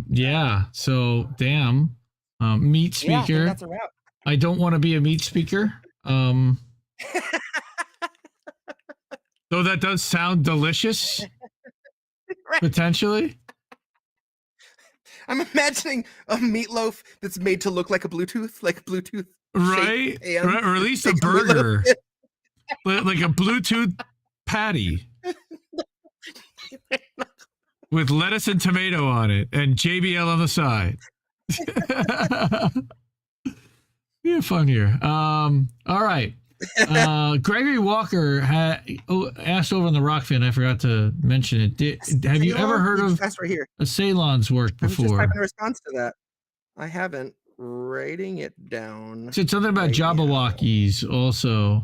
Yeah. So, damn. Meat speaker. Yeah, that's a wrap. I don't want to be a meat speaker. Though that does sound delicious, right. Potentially. I'm imagining a meatloaf that's made to look like a Bluetooth, right? Or at least a burger, like a Bluetooth patty with lettuce and tomato on it, and JBL on the side. Yeah, fun here. All right. Gregory Walker asked over on the Rock Fan. I forgot to mention it. Have you ever heard of right here. a Ceylon's work before? I'm just typing a response to that. I haven't. Writing it down. Said something about Jabberwockies also.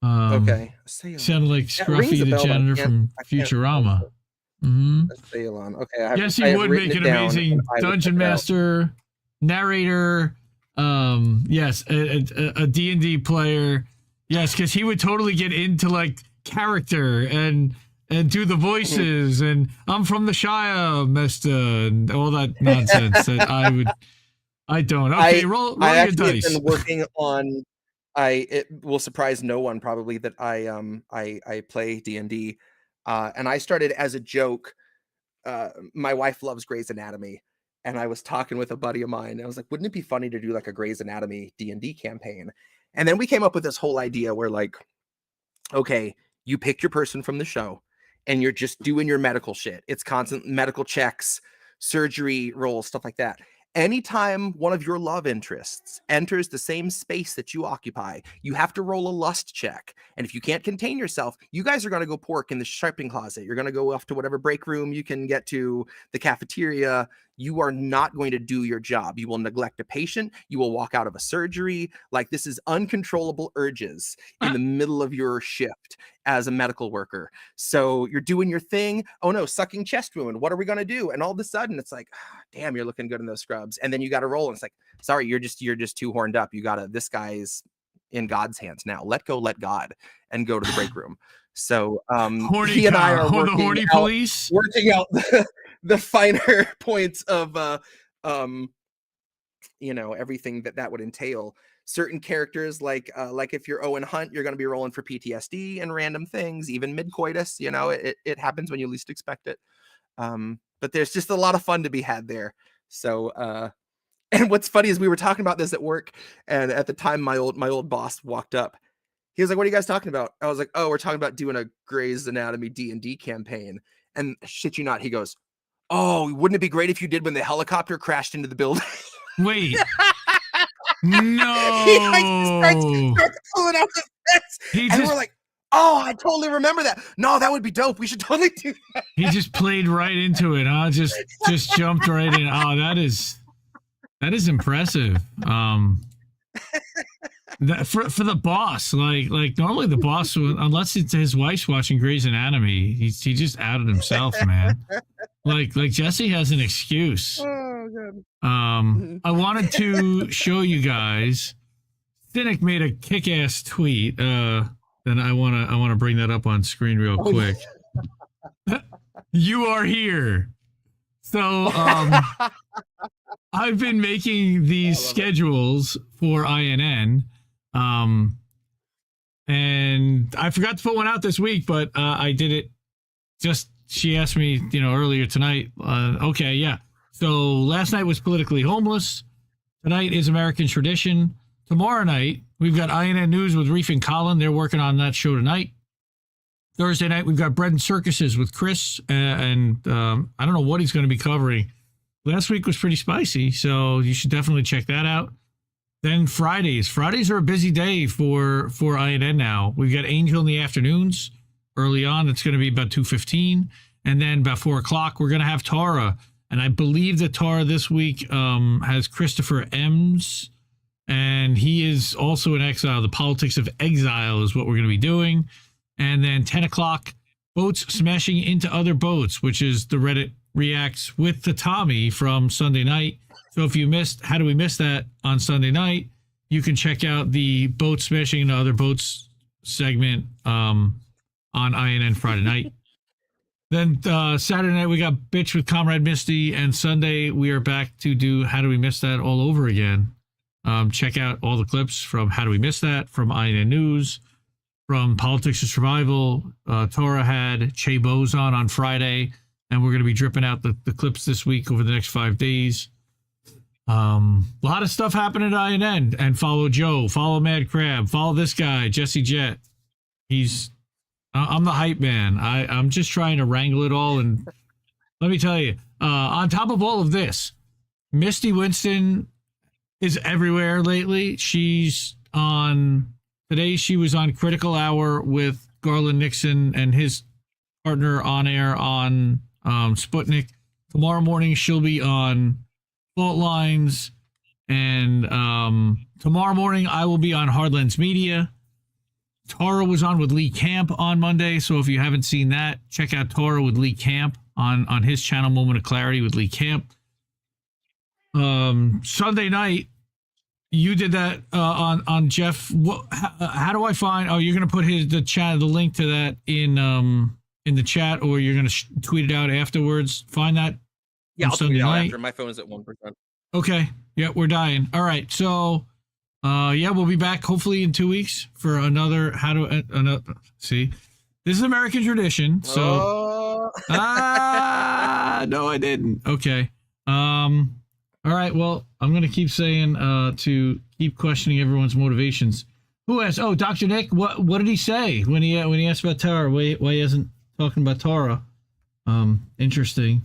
Okay. Sounded like Scruffy the janitor from Futurama. Mm-hmm. Ceylon. Okay. Yes, he would make an amazing dungeon master, narrator. Yes, a D&D player. Yes, because he would totally get into like character and do the voices and I'm from the Shire, Mister, and all that nonsense that I don't. Okay, roll your dice. I've been working on. It will surprise no one probably that I play D&D, and I started as a joke. My wife loves Grey's Anatomy. And I was talking with a buddy of mine. And I was like, wouldn't it be funny to do like a Grey's Anatomy D&D campaign? And then we came up with this whole idea where like, okay, you pick your person from the show and you're just doing your medical shit. It's constant medical checks, surgery roles, stuff like that. Anytime one of your love interests enters the same space that you occupy, you have to roll a lust check. And if you can't contain yourself, you guys are going to go pork in the shopping closet. You're going to go off to whatever break room you can get to, the cafeteria. You are not going to do your job. You will neglect a patient. You will walk out of a surgery. Like, this is uncontrollable urges in the middle of your shift as a medical worker. So you're doing your thing. Oh no, sucking chest wound. What are we going to do? And all of a sudden it's like, damn, you're looking good in those scrubs. And then you got to roll. And it's like, sorry, you're just too horned up. This guy's in God's hands now. Let go, let God, and go to the break room. So he and I are working out the finer points of everything that would entail. Certain characters, like if you're Owen Hunt, you're going to be rolling for PTSD and random things, even mid-coitus. It happens when you least expect it. But there's just a lot of fun to be had there. So and what's funny is we were talking about this at work, and at the time my old boss walked up. He was like, "What are you guys talking about?" I was like, "Oh, we're talking about doing a Grey's Anatomy D&D campaign." And shit you not, he goes, "Oh, wouldn't it be great if you did when the helicopter crashed into the building?" Wait. No. He starts pulling out the fence, and we're like, "Oh, I totally remember that. No, that would be dope. We should totally do that." He just played right into it, huh? Just jumped right in. Oh, that is impressive. For the boss, like normally the boss, unless it's his wife's watching Grey's Anatomy, he just outed himself, man. Like Jesse has an excuse. Oh, God. I wanted to show you guys. Cynic made a kick-ass tweet. Then I wanna bring that up on screen real quick. You are here. So I've been making these schedules for INN. And I forgot to put one out this week, but I did it she asked me, earlier tonight. Okay, yeah. So last night was Politically Homeless. Tonight is American Tradition. Tomorrow night, we've got INN News with Reef and Colin. They're working on that show tonight. Thursday night, we've got Bread and Circuses with Chris. And I don't know what he's going to be covering. Last week was pretty spicy, so you should definitely check that out. Then Fridays. Fridays are a busy day for INN now. We've got Angel in the afternoons. Early on, it's going to be about 2:15. And then about 4 o'clock, we're going to have Tara. And I believe that Tara this week has Christopher Ems. And he is also in exile. The Politics of Exile is what we're going to be doing. And then 10 o'clock, Boats Smashing into Other Boats, which is the Reddit Reacts with the Tommy from Sunday night. So if you missed How Do We Miss That on Sunday night, you can check out the Boat Smashing into Other Boats segment on INN Friday night. Then Saturday night, we got Bitch with Comrade Misty. And Sunday, we are back to do How Do We Miss That all over again. Check out all the clips from How Do We Miss That, from INN News, from Politics of Survival. Tora had Che Bose on Friday. And we're going to be dripping out the clips this week over the next 5 days. A lot of stuff happening at INN. And follow Joe, follow Mad Crab, follow this guy, Jesse Jett. I'm the hype man. I'm just trying to wrangle it all. And let me tell you, on top of all of this, Misty Winston is everywhere lately. Today she was on Critical Hour with Garland Nixon and his partner on air on Sputnik. Tomorrow morning she'll be on Fault Lines, and tomorrow morning I will be on Hardlands Media. Tara was on with Lee Camp on Monday, so if you haven't seen that, check out Tara with Lee Camp on his channel, Moment of Clarity with Lee Camp. Sunday night, you did that on Jeff. How do I find? Oh, you're gonna put the link to that in the chat, or you're gonna tweet it out afterwards. Find that. Yeah, I'll Sunday tweet it out night. after. My phone is at 1%. Okay. Yeah, we're dying. All right. So, we'll be back hopefully in 2 weeks for another. See, this is American Tradition. So, no, I didn't. Okay. All right. Well, I'm gonna keep saying to keep questioning everyone's motivations. Who asked? Oh, Dr. Nick. What did he say when he asked about Tara? Why he hasn't talking about Torah. Interesting.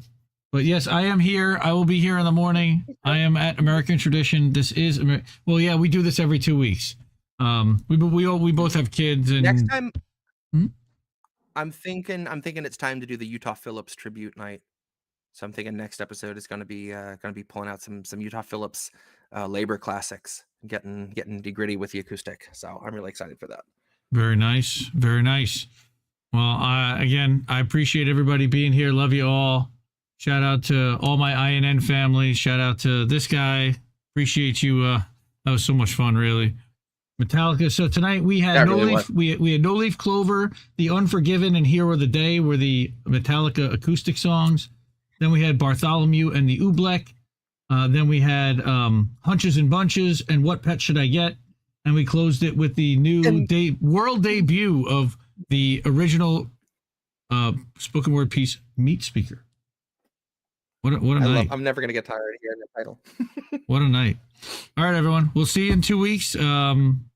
But yes, I am here. I will be here in the morning. I am at American Tradition. This is well, yeah, we do this every 2 weeks. We both have kids, and next time I'm thinking it's time to do the Utah Phillips tribute night. So I'm thinking next episode is going to be pulling out some Utah Phillips labor classics, getting gritty with the acoustic. So I'm really excited for that. Very nice, very nice. Well, again, I appreciate everybody being here. Love you all. Shout out to all my INN family. Shout out to this guy. Appreciate you. That was so much fun, really. Metallica. So tonight we had we had No Leaf Clover, The Unforgiven, and Hero of the Day were the Metallica acoustic songs. Then we had Bartholomew and the Oobleck. Then we had Hunches and Bunches and What Pet Should I Get? And we closed it with the new world debut of the original spoken word piece, Meat Speaker. What a night. I'm never going to get tired of hearing the title. What a night. All right, everyone. We'll see you in 2 weeks.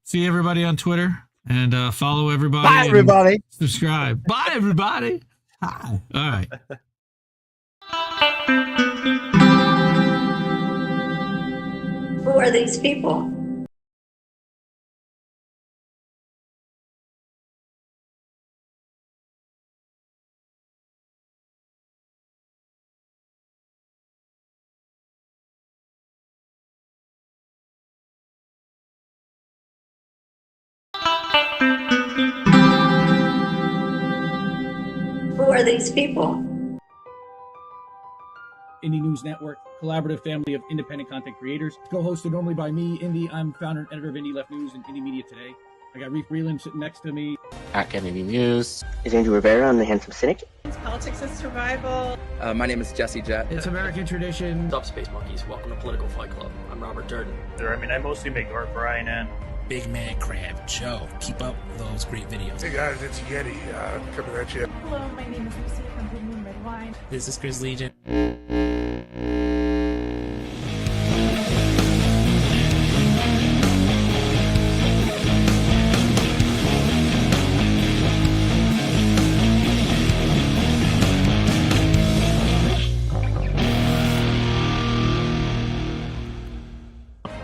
See everybody on Twitter and follow everybody. Bye, everybody. Subscribe. Bye, everybody. Hi. All right. Who are these people? Who are these people? Indie News Network, collaborative family of independent content creators. Co-hosted normally by me, Indie. I'm founder and editor of Indie Left News and Indie Media Today. I got Reef Breland sitting next to me. At Kennedy News. Is Andrew Rivera on The Handsome Cynic? It's Politics and Survival. My name is Jesse Jett. It's American Tradition. What's up, Space Monkeys? Welcome to Political Fight Club. I'm Robert Durden. I mostly make art for INN. Big Man Crab Joe. Keep up those great videos. Hey guys, it's Yeti. Coming at you. Hello, my name is Lucy from Blue Moon Red Wine. This is Chris Legion.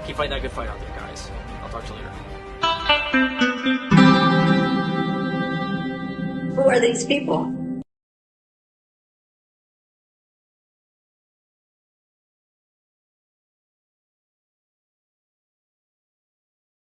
Keep fighting that good fight out there, guys. I'll talk to you later. Who are these people?